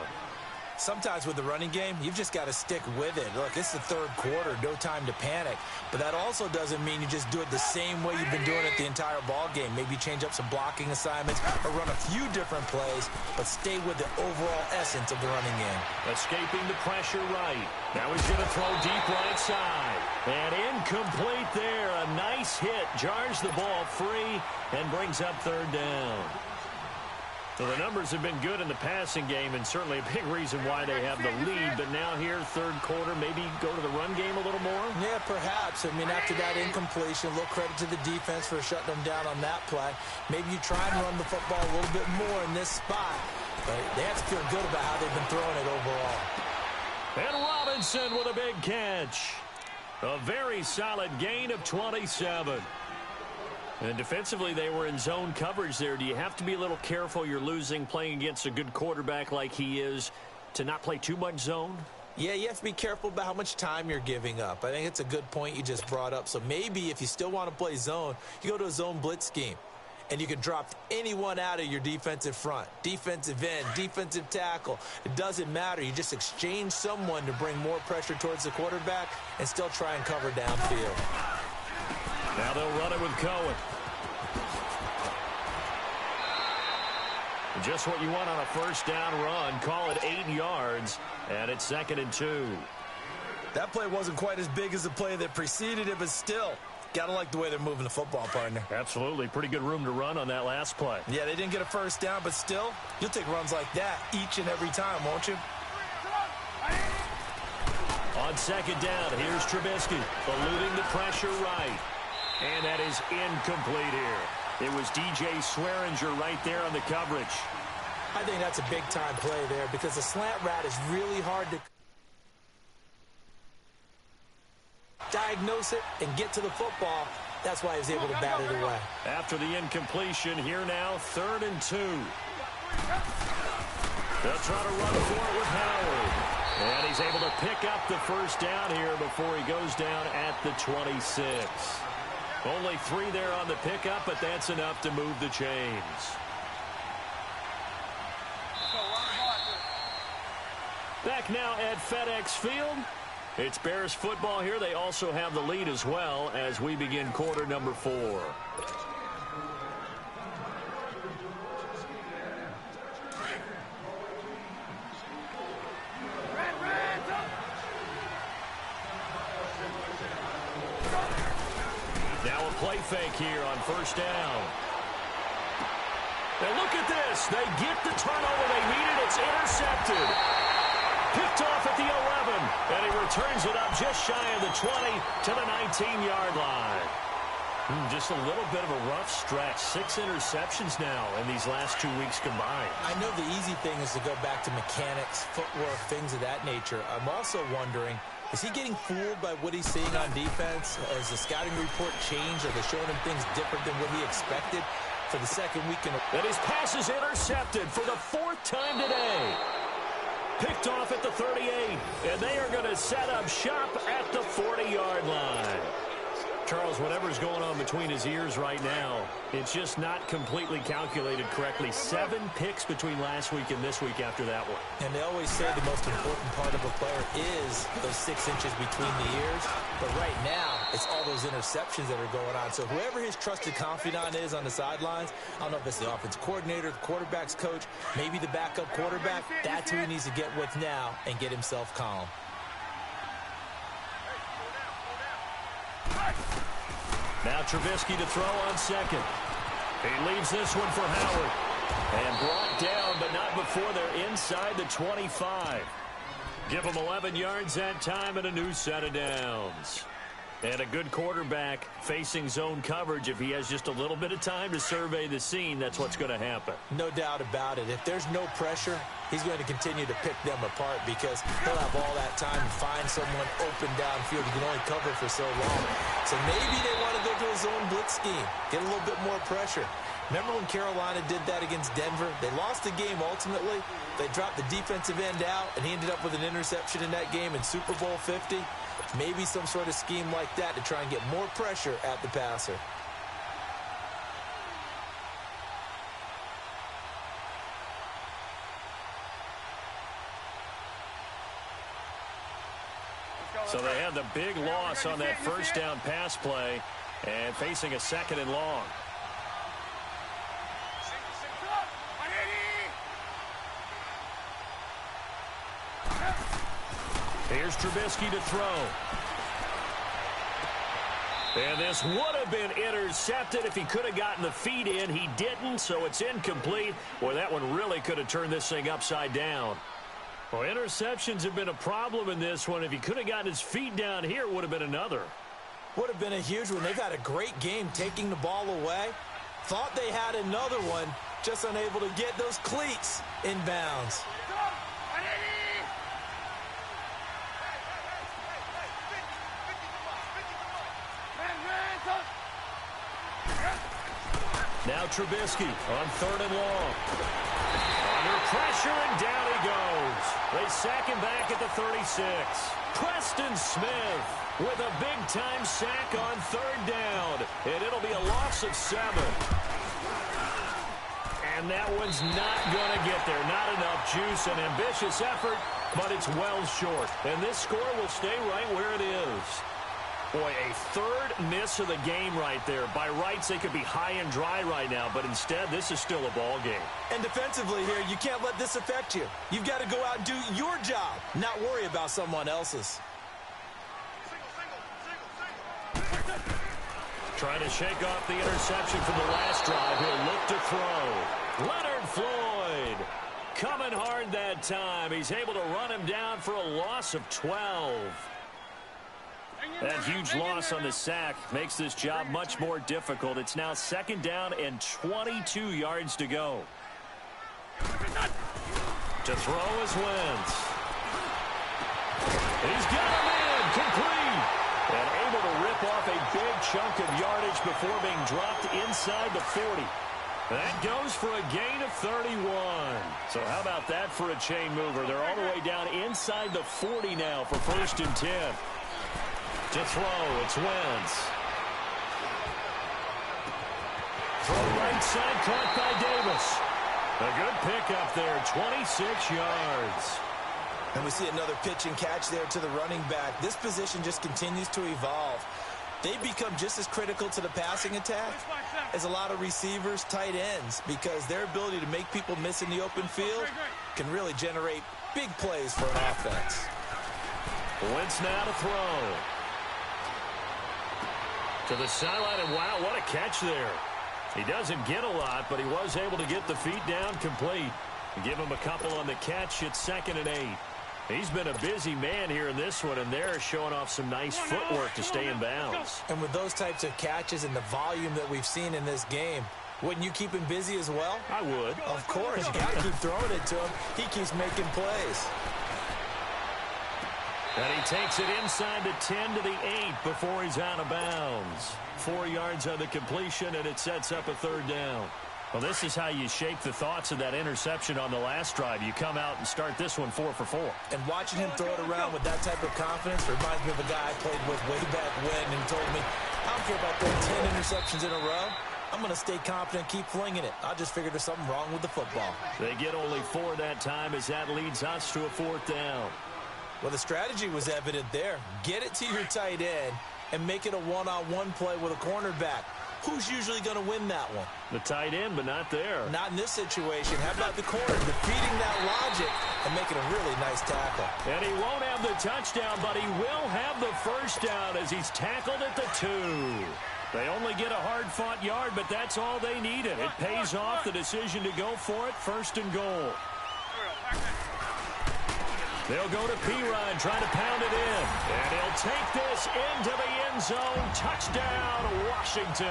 [SPEAKER 3] Sometimes with the running game, you've just got to stick with it. Look, it's the 3rd quarter, no time to panic. But that also doesn't mean you just do it the same way you've been doing it the entire ball game. Maybe change up some blocking assignments or run a few different plays, but stay with the overall essence of the running game.
[SPEAKER 2] Escaping the pressure right. Now he's going to throw deep right side. And incomplete there. A nice hit. Jars the ball free and brings up 3rd down. So the numbers have been good in the passing game, and certainly a big reason why they have the lead. But now here, 3rd quarter, maybe go to the run game a little more?
[SPEAKER 3] Yeah, perhaps. I mean, after that incompletion, a little credit to the defense for shutting them down on that play. Maybe you try and run the football a little bit more in this spot. But they have to feel good about how they've been throwing it overall.
[SPEAKER 2] And Robinson with a big catch. A very solid gain of 27. And defensively, they were in zone coverage there. Do you have to be a little careful? You're losing, playing against a good quarterback like he is, to not play too much zone?
[SPEAKER 3] Yeah, you have to be careful about how much time you're giving up. I think it's a good point you just brought up. So maybe if you still want to play zone, you go to a zone blitz scheme. And you can drop anyone out of your defensive front. Defensive end, defensive tackle. It doesn't matter. You just exchange someone to bring more pressure towards the quarterback and still try and cover downfield.
[SPEAKER 2] Now they'll run it with Cohen. Just what you want on a 1st down run. Call it 8 yards, and it's 2nd and 2.
[SPEAKER 3] That play wasn't quite as big as the play that preceded it, but still, gotta like the way they're moving the football, partner.
[SPEAKER 2] Absolutely. Pretty good room to run on that last play.
[SPEAKER 3] Yeah, they didn't get a 1st down, but still, you'll take runs like that each and every time, won't you?
[SPEAKER 2] On 2nd down, here's Trubisky, eluding the pressure right. And that is incomplete here. It was DJ Swearinger right there on the coverage.
[SPEAKER 3] I think that's a big-time play there because the slant route is really hard to diagnose it and get to the football. That's why he was able to bat it away.
[SPEAKER 2] After the incompletion, here now, 3rd and 2. They'll try to run for it with Howard. And he's able to pick up the 1st down here before he goes down at the 26. Only 3 there on the pickup, but that's enough to move the chains. Back now at FedEx Field. It's Bears football here. They also have the lead as well as we begin quarter number 4. Now a play fake here on 1st down. And look at this. They get the turnover they needed. It's intercepted. Picked off at the 11. And he returns it up just shy of the 20 to the 19-yard line. Just a little bit of a rough stretch. 6 interceptions now in these last 2 weeks combined.
[SPEAKER 3] I know the easy thing is to go back to mechanics, footwork, things of that nature. I'm also wondering Is he getting fooled by what he's seeing on defense? Has the scouting report changed? Are they showing him things different than what he expected for the second week in a row?
[SPEAKER 2] And his pass is intercepted for the 4th time today. Picked off at the 38, and they are going to set up shop at the 40-yard line. Charles, whatever's going on between his ears right now, it's just not completely calculated correctly. 7 picks between last week and this week after that one.
[SPEAKER 3] And they always say the most important part of a player is those 6 inches between the ears. But right now, it's all those interceptions that are going on. So whoever his trusted confidant is on the sidelines, I don't know if it's the offensive coordinator, the quarterback's coach, maybe the backup quarterback, that's who he needs to get with now and get himself calm.
[SPEAKER 2] Now Trubisky to throw on second. He leaves this one for Howard. And brought down, but not before they're inside the 25. Give them 11 yards that time and a new set of downs. And a good quarterback facing zone coverage. If he has just a little bit of time to survey the scene, that's what's going to happen.
[SPEAKER 3] No doubt about it. If there's no pressure, he's going to continue to pick them apart because he'll have all that time to find someone open downfield. He can only cover for so long. So maybe they want to go to a zone blitz scheme, get a little bit more pressure. Remember when Carolina did that against Denver? They lost the game ultimately. They dropped the defensive end out, and he ended up with an interception in that game in Super Bowl 50. Maybe some sort of scheme like that to try and get more pressure at the passer.
[SPEAKER 2] So they had the big loss on that first down pass play and facing a 2nd and long. Here's Trubisky to throw. And this would have been intercepted if he could have gotten the feet in. He didn't, so it's incomplete. Boy, that one really could have turned this thing upside down. Well, interceptions have been a problem in this one. If he could have gotten his feet down here, it would have been another.
[SPEAKER 3] Would have been a huge one. They've had a great game taking the ball away. Thought they had another one, just unable to get those cleats in bounds.
[SPEAKER 2] Now Trubisky on 3rd and long. Under pressure, and down he goes. They sack him back at the 36. Preston Smith with a big-time sack on 3rd down. And it'll be a loss of 7. And that one's not going to get there. Not enough juice. An ambitious effort, but it's well short. And this score will stay right where it is. Boy, a 3rd miss of the game right there. By rights, they could be high and dry right now, but instead, this is still a ball game.
[SPEAKER 3] And defensively here, you can't let this affect you. You've got to go out and do your job, not worry about someone else's.
[SPEAKER 2] Trying to shake off the interception from the last drive. He'll look to throw. Leonard Floyd coming hard that time. He's able to run him down for a loss of 12. That huge loss on the sack makes this job much more difficult. It's now 2nd down and 22 yards to go. To throw is Wentz. He's got him in, complete. And able to rip off a big chunk of yardage before being dropped inside the 40. That goes for a gain of 31. So how about that for a chain mover? They're all the way down inside the 40 now for 1st and 10. To throw, it's Wentz. Throw right side, caught by Davis. A good pickup there, 26 yards.
[SPEAKER 3] And we see another pitch and catch there to the running back. This position just continues to evolve. They become just as critical to the passing attack as a lot of receivers, tight ends, because their ability to make people miss in the open field can really generate big plays for an offense.
[SPEAKER 2] Wentz now to throw. To the sideline, and wow, what a catch there. He doesn't get a lot, but he was able to get the feet down complete. Give him a couple on the catch. It's 2nd and 8. He's been a busy man here in this one, and they're showing off some nice footwork to stay in bounds.
[SPEAKER 3] And with those types of catches and the volume that we've seen in this game, wouldn't you keep him busy as well?
[SPEAKER 2] I would.
[SPEAKER 3] Of course. You got to keep throwing it to him. He keeps making plays.
[SPEAKER 2] And he takes it inside the 10 to the 8 before he's out of bounds. 4 yards on the completion, and it sets up a third down. Well, this is how you shape the thoughts of that interception on the last drive. You come out and start this one 4 for 4.
[SPEAKER 3] And watching him throw it around with that type of confidence reminds me of a guy I played with way back when, and he told me, I don't care about throwing 10 interceptions in a row. I'm going to stay confident, keep flinging it. I just figured there's something wrong with the football.
[SPEAKER 2] They get only 4 that time as that leads us to a 4th down.
[SPEAKER 3] Well, the strategy was evident there. Get it to your tight end and make it a one-on-one play with a cornerback. Who's usually going to win that one?
[SPEAKER 2] The tight end, but not there.
[SPEAKER 3] Not in this situation. How about the corner defeating that logic and making a really nice tackle?
[SPEAKER 2] And he won't have the touchdown, but he will have the first down as he's tackled at the 2. They only get a hard-fought yard, but that's all they needed. It pays off the decision to go for it, 1st and goal. They'll go to P-Ryan, trying to pound it in. And he'll take this into the end zone. Touchdown, Washington.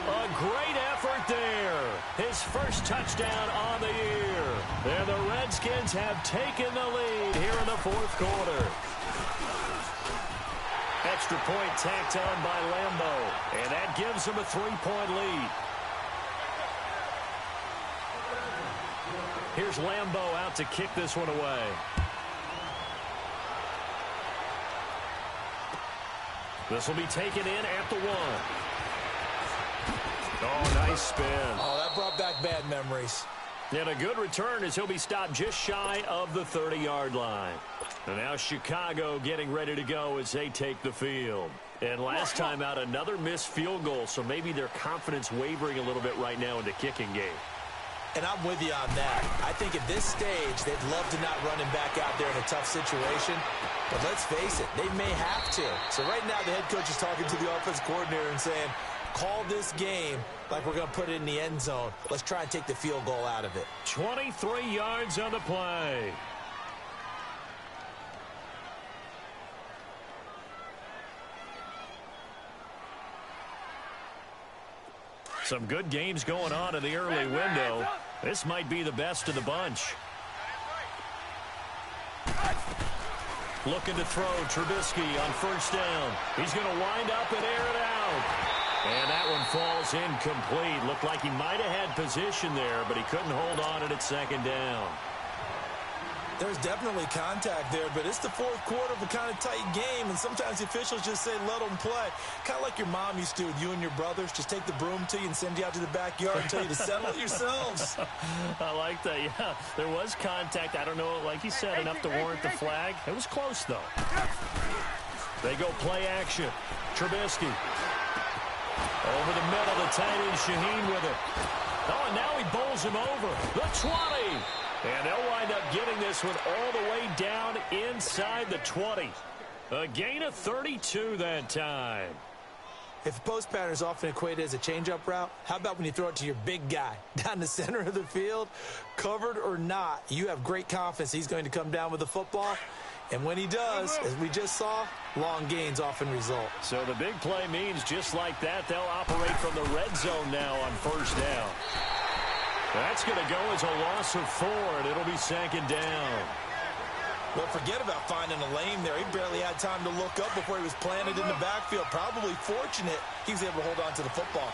[SPEAKER 2] A great effort there. His first touchdown on the year. And the Redskins have taken the lead here in the 4th quarter. Extra point tacked on by Lambeau. And that gives them a 3-point lead. Here's Lambeau out to kick this one away. This will be taken in at the 1. Oh, nice spin.
[SPEAKER 3] Oh, that brought back bad memories.
[SPEAKER 2] And a good return as he'll be stopped just shy of the 30-yard line. And now Chicago getting ready to go as they take the field. And last time out, another missed field goal, so maybe their confidence wavering a little bit right now in the kicking game.
[SPEAKER 3] And I'm with you on that. I think at this stage, they'd love to not run him back out there in a tough situation. But let's face it, they may have to. So right now, the head coach is talking to the offensive coordinator and saying, call this game like we're going to put it in the end zone. Let's try and take the field goal out of it.
[SPEAKER 2] 23 yards on the play. Some good games going on in the early window. This might be the best of the bunch. Looking to throw Trubisky on 1st down. He's going to wind up and air it out. And that one falls incomplete. Looked like he might have had position there, but he couldn't hold on at 2nd down.
[SPEAKER 3] There's definitely contact there, but it's the 4th quarter of a kind of tight game, and sometimes the officials just say, let them play. Kind of like your mom used to with you and your brothers. Just take the broom to you and send you out to the backyard and tell you to settle it yourselves.
[SPEAKER 2] I like that, yeah. There was contact. I don't know, like you said, enough to warrant the flag. It was close, though. They go play action. Trubisky. Over the middle, the tight end Shaheen with it. Oh, and now he bowls him over. The 20. And they'll wind up getting this one all the way down inside the 20. A gain of 32 that time.
[SPEAKER 3] If post pattern is often equated as a change-up route, how about when you throw it to your big guy down the center of the field? Covered or not, you have great confidence he's going to come down with the football. And when he does, as we just saw, long gains often result.
[SPEAKER 2] So the big play means just like that, they'll operate from the red zone now on 1st down. That's going to go as a loss of 4, and it'll be 2nd down.
[SPEAKER 3] Well, forget about finding a lane there. He barely had time to look up before he was planted in the backfield. Probably fortunate he was able to hold on to the football.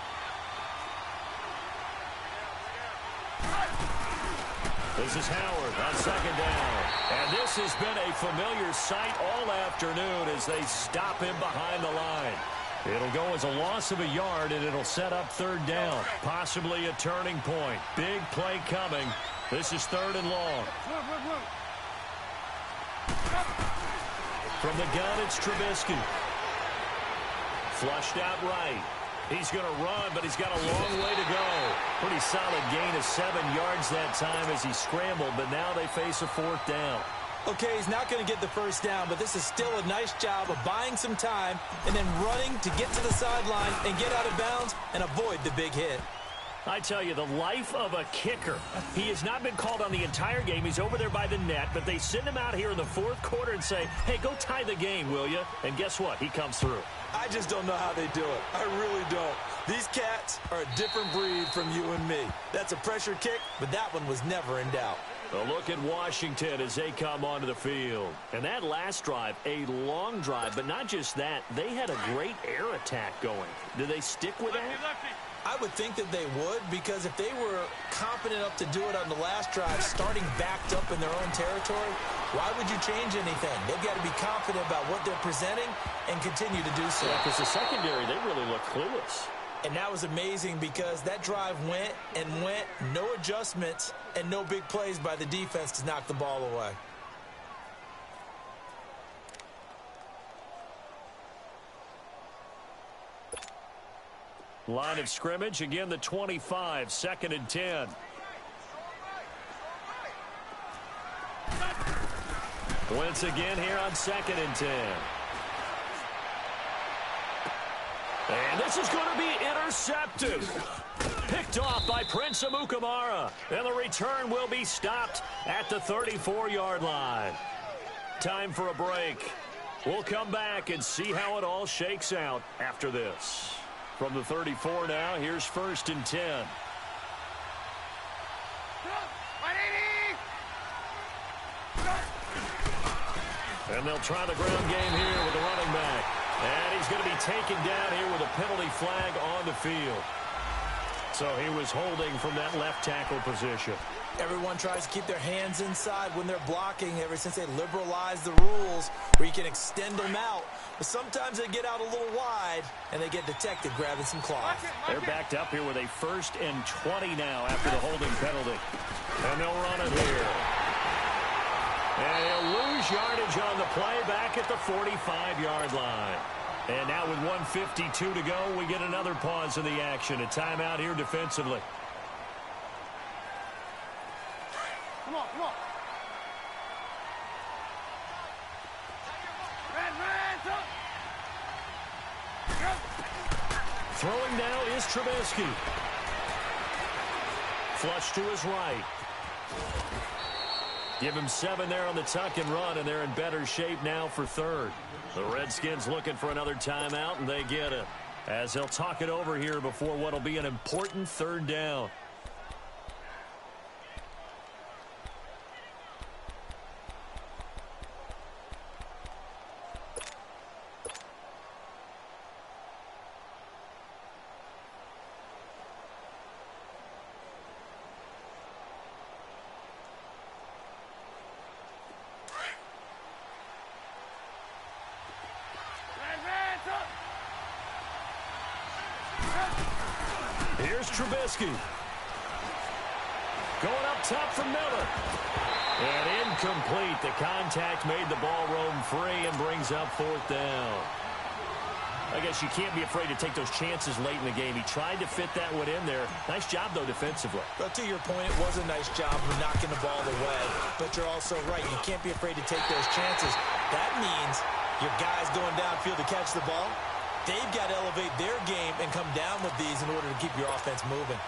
[SPEAKER 2] This is Howard on 2nd down. And this has been a familiar sight all afternoon as they stop him behind the line. It'll go as a loss of a yard, and it'll set up 3rd down. Possibly a turning point. Big play coming. This is 3rd and long. From the gun, it's Trubisky. Flushed out right. He's going to run, but he's got a long way to go. Pretty solid gain of 7 yards that time as he scrambled, but now they face a 4th down.
[SPEAKER 3] Okay, he's not going to get the 1st down, but this is still a nice job of buying some time and then running to get to the sideline and get out of bounds and avoid the big hit.
[SPEAKER 2] I tell you, the life of a kicker. He has not been called on the entire game. He's over there by the net, but they send him out here in the fourth quarter and say, hey, go tie the game, will you? And guess what? He comes through.
[SPEAKER 3] I just don't know how they do it. I really don't. These cats are a different breed from you and me. That's a pressure kick, but that one was never in doubt.
[SPEAKER 2] A look at Washington as they come onto the field. And that last drive, a long drive, but not just that. They had a great air attack going. Do they stick with that?
[SPEAKER 3] I would think that they would, because if they were confident enough to do it on the last drive, starting backed up in their own territory, why would you change anything? They've got to be confident about what they're presenting and continue to do so.
[SPEAKER 2] Yeah, because the secondary, they really look clueless.
[SPEAKER 3] And that was amazing because that drive went and went, no adjustments, and no big plays by the defense to knock the ball away.
[SPEAKER 2] Line of scrimmage, again the 25, 2nd and 10. Once again here on 2nd and 10. And this is going to be intercepted. Picked off by Prince Amukamara. And the return will be stopped at the 34-yard line. Time for a break. We'll come back and see how it all shakes out after this. From the 34 now, here's 1st and 10. And they'll try the ground game here with the running back. And he's going to be taken down here with a penalty flag on the field. So he was holding from that left tackle position.
[SPEAKER 3] Everyone tries to keep their hands inside when they're blocking ever since they liberalized the rules where you can extend them out. But sometimes they get out a little wide and they get detected grabbing some cloth.
[SPEAKER 2] They're backed up here with a 1st and 20 now after the holding penalty. And they'll run it here. And he'll lose yardage on the play back at the 45-yard line. And now with 1:52 to go, we get another pause in the action. A timeout here defensively.
[SPEAKER 4] Come on, come on. Red,
[SPEAKER 2] Throwing now is Trubisky. Flush to his right. Give him 7 there on the tuck and run, and they're in better shape now for 3rd. The Redskins looking for another timeout, and they get it. As they'll talk it over here before what'll be an important 3rd down. Here's Trubisky. Going up top for Miller. And incomplete. The contact made the ball roam free and brings up 4th down. I guess you can't be afraid to take those chances late in the game. He tried to fit that one in there. Nice job, though, defensively.
[SPEAKER 3] But to your point, it was a nice job of knocking the ball away. But you're also right. You can't be afraid to take those chances. That means your guys going downfield to catch the ball, they've got to elevate their game and come down with these in order to keep your offense moving.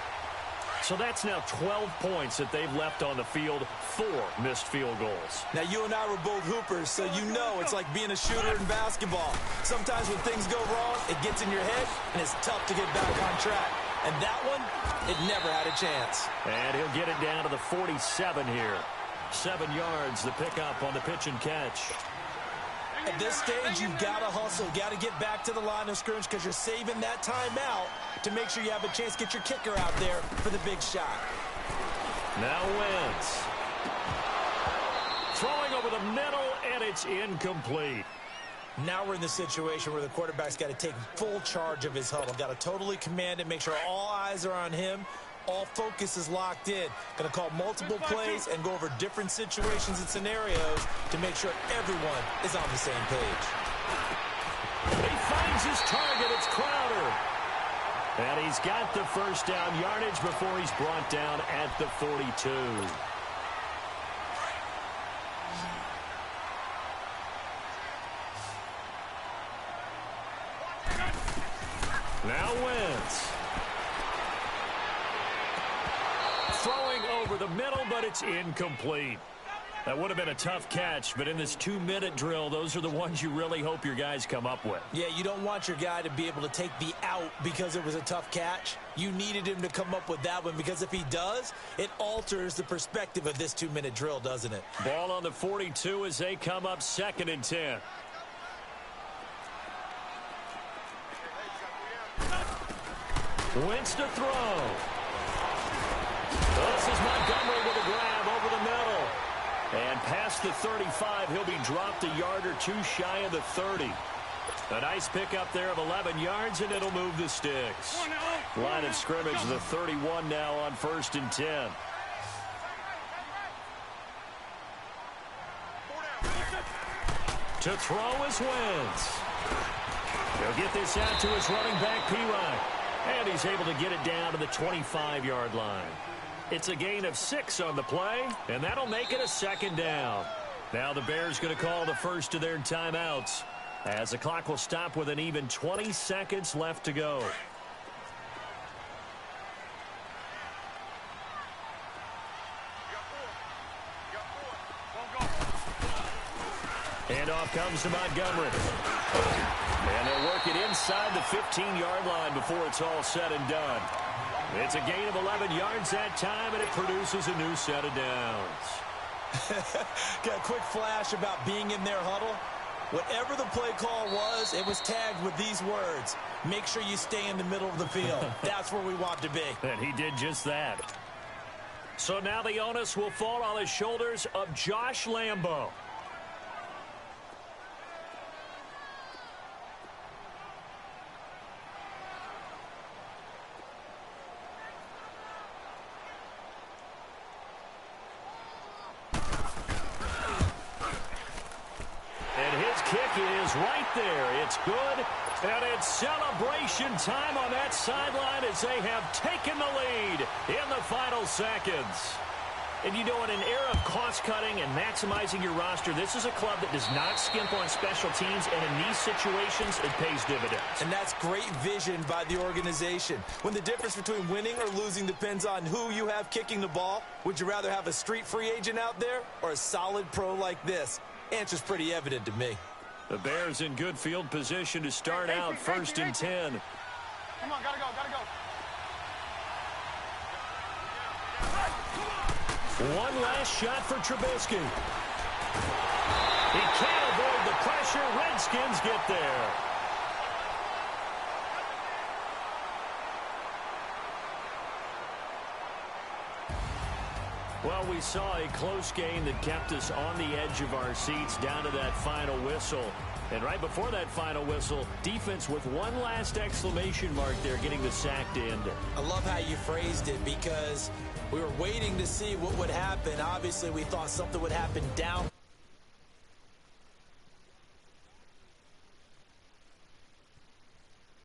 [SPEAKER 2] So that's now 12 points that they've left on the field, 4 missed field goals.
[SPEAKER 3] Now, you and I were both hoopers, so you know it's like being a shooter in basketball. Sometimes when things go wrong, it gets in your head, and it's tough to get back on track. And that one, it never had a chance.
[SPEAKER 2] And he'll get it down to the 47 here. 7 yards, the pickup on the pitch and catch.
[SPEAKER 3] At this stage, you've got to hustle, got to get back to the line of scrimmage because you're saving that timeout to make sure you have a chance to get your kicker out there for the big shot.
[SPEAKER 2] Now Wentz. Throwing over the middle, and it's incomplete.
[SPEAKER 3] Now we're in the situation where the quarterback's got to take full charge of his huddle. Got to totally command it, make sure all eyes are on him. All focus is locked in. Going to call multiple plays and go over different situations and scenarios to make sure everyone is on the same page.
[SPEAKER 2] He finds his target. It's Crowder. And he's got the 1st down yardage before he's brought down at the 42. Now Wentz. over the middle, but it's incomplete. That would have been a tough catch, but in this 2-minute drill, those are the ones you really hope your guys come up with.
[SPEAKER 3] Yeah, you don't want your guy to be able to take the out because it was a tough catch. You needed him to come up with that one, because if he does, it alters the perspective of this 2-minute drill, doesn't it?
[SPEAKER 2] Ball on the 42 as they come up 2nd and 10. Wentz to throw. This is Montgomery with a grab over the middle. And past the 35, he'll be dropped a yard or two shy of the 30. A nice pickup there of 11 yards, and it'll move the sticks. Line of scrimmage, the 31 now on 1st and 10. To throw is Wentz. He'll get this out to his running back, P-Rock. And he's able to get it down to the 25-yard line. It's a gain of 6 on the play, and that'll make it a 2nd down. Now the Bears going to call the first of their timeouts, as the clock will stop with an even 20 seconds left to go. And off comes to Montgomery. And they'll work it inside the 15-yard line before it's all said and done. It's a gain of 11 yards that time, and it produces a new set of downs.
[SPEAKER 3] Got a quick flash about being in their huddle. Whatever the play call was, it was tagged with these words: make sure you stay in the middle of the field. That's where we want to be.
[SPEAKER 2] And he did just that. So now the onus will fall on the shoulders of Josh Lambo. Right there. It's good. And it's celebration time on that sideline as they have taken the lead in the final seconds. And you know, in an era of cost-cutting and maximizing your roster, this is a club that does not skimp on special teams, and in these situations, it pays dividends.
[SPEAKER 3] And that's great vision by the organization. When the difference between winning or losing depends on who you have kicking the ball, would you rather have a street free agent out there or a solid pro like this? Answer's pretty evident to me.
[SPEAKER 2] The Bears in good field position to start out 1st and 10.
[SPEAKER 4] Come on, gotta go, gotta go.
[SPEAKER 2] One last shot for Trubisky. He can't avoid the pressure. Redskins get there. Well, we saw a close game that kept us on the edge of our seats down to that final whistle. And right before that final whistle, defense with one last exclamation mark there, getting the sack to end it.
[SPEAKER 3] I love how you phrased it, because we were waiting to see what would happen. Obviously, we thought something would happen down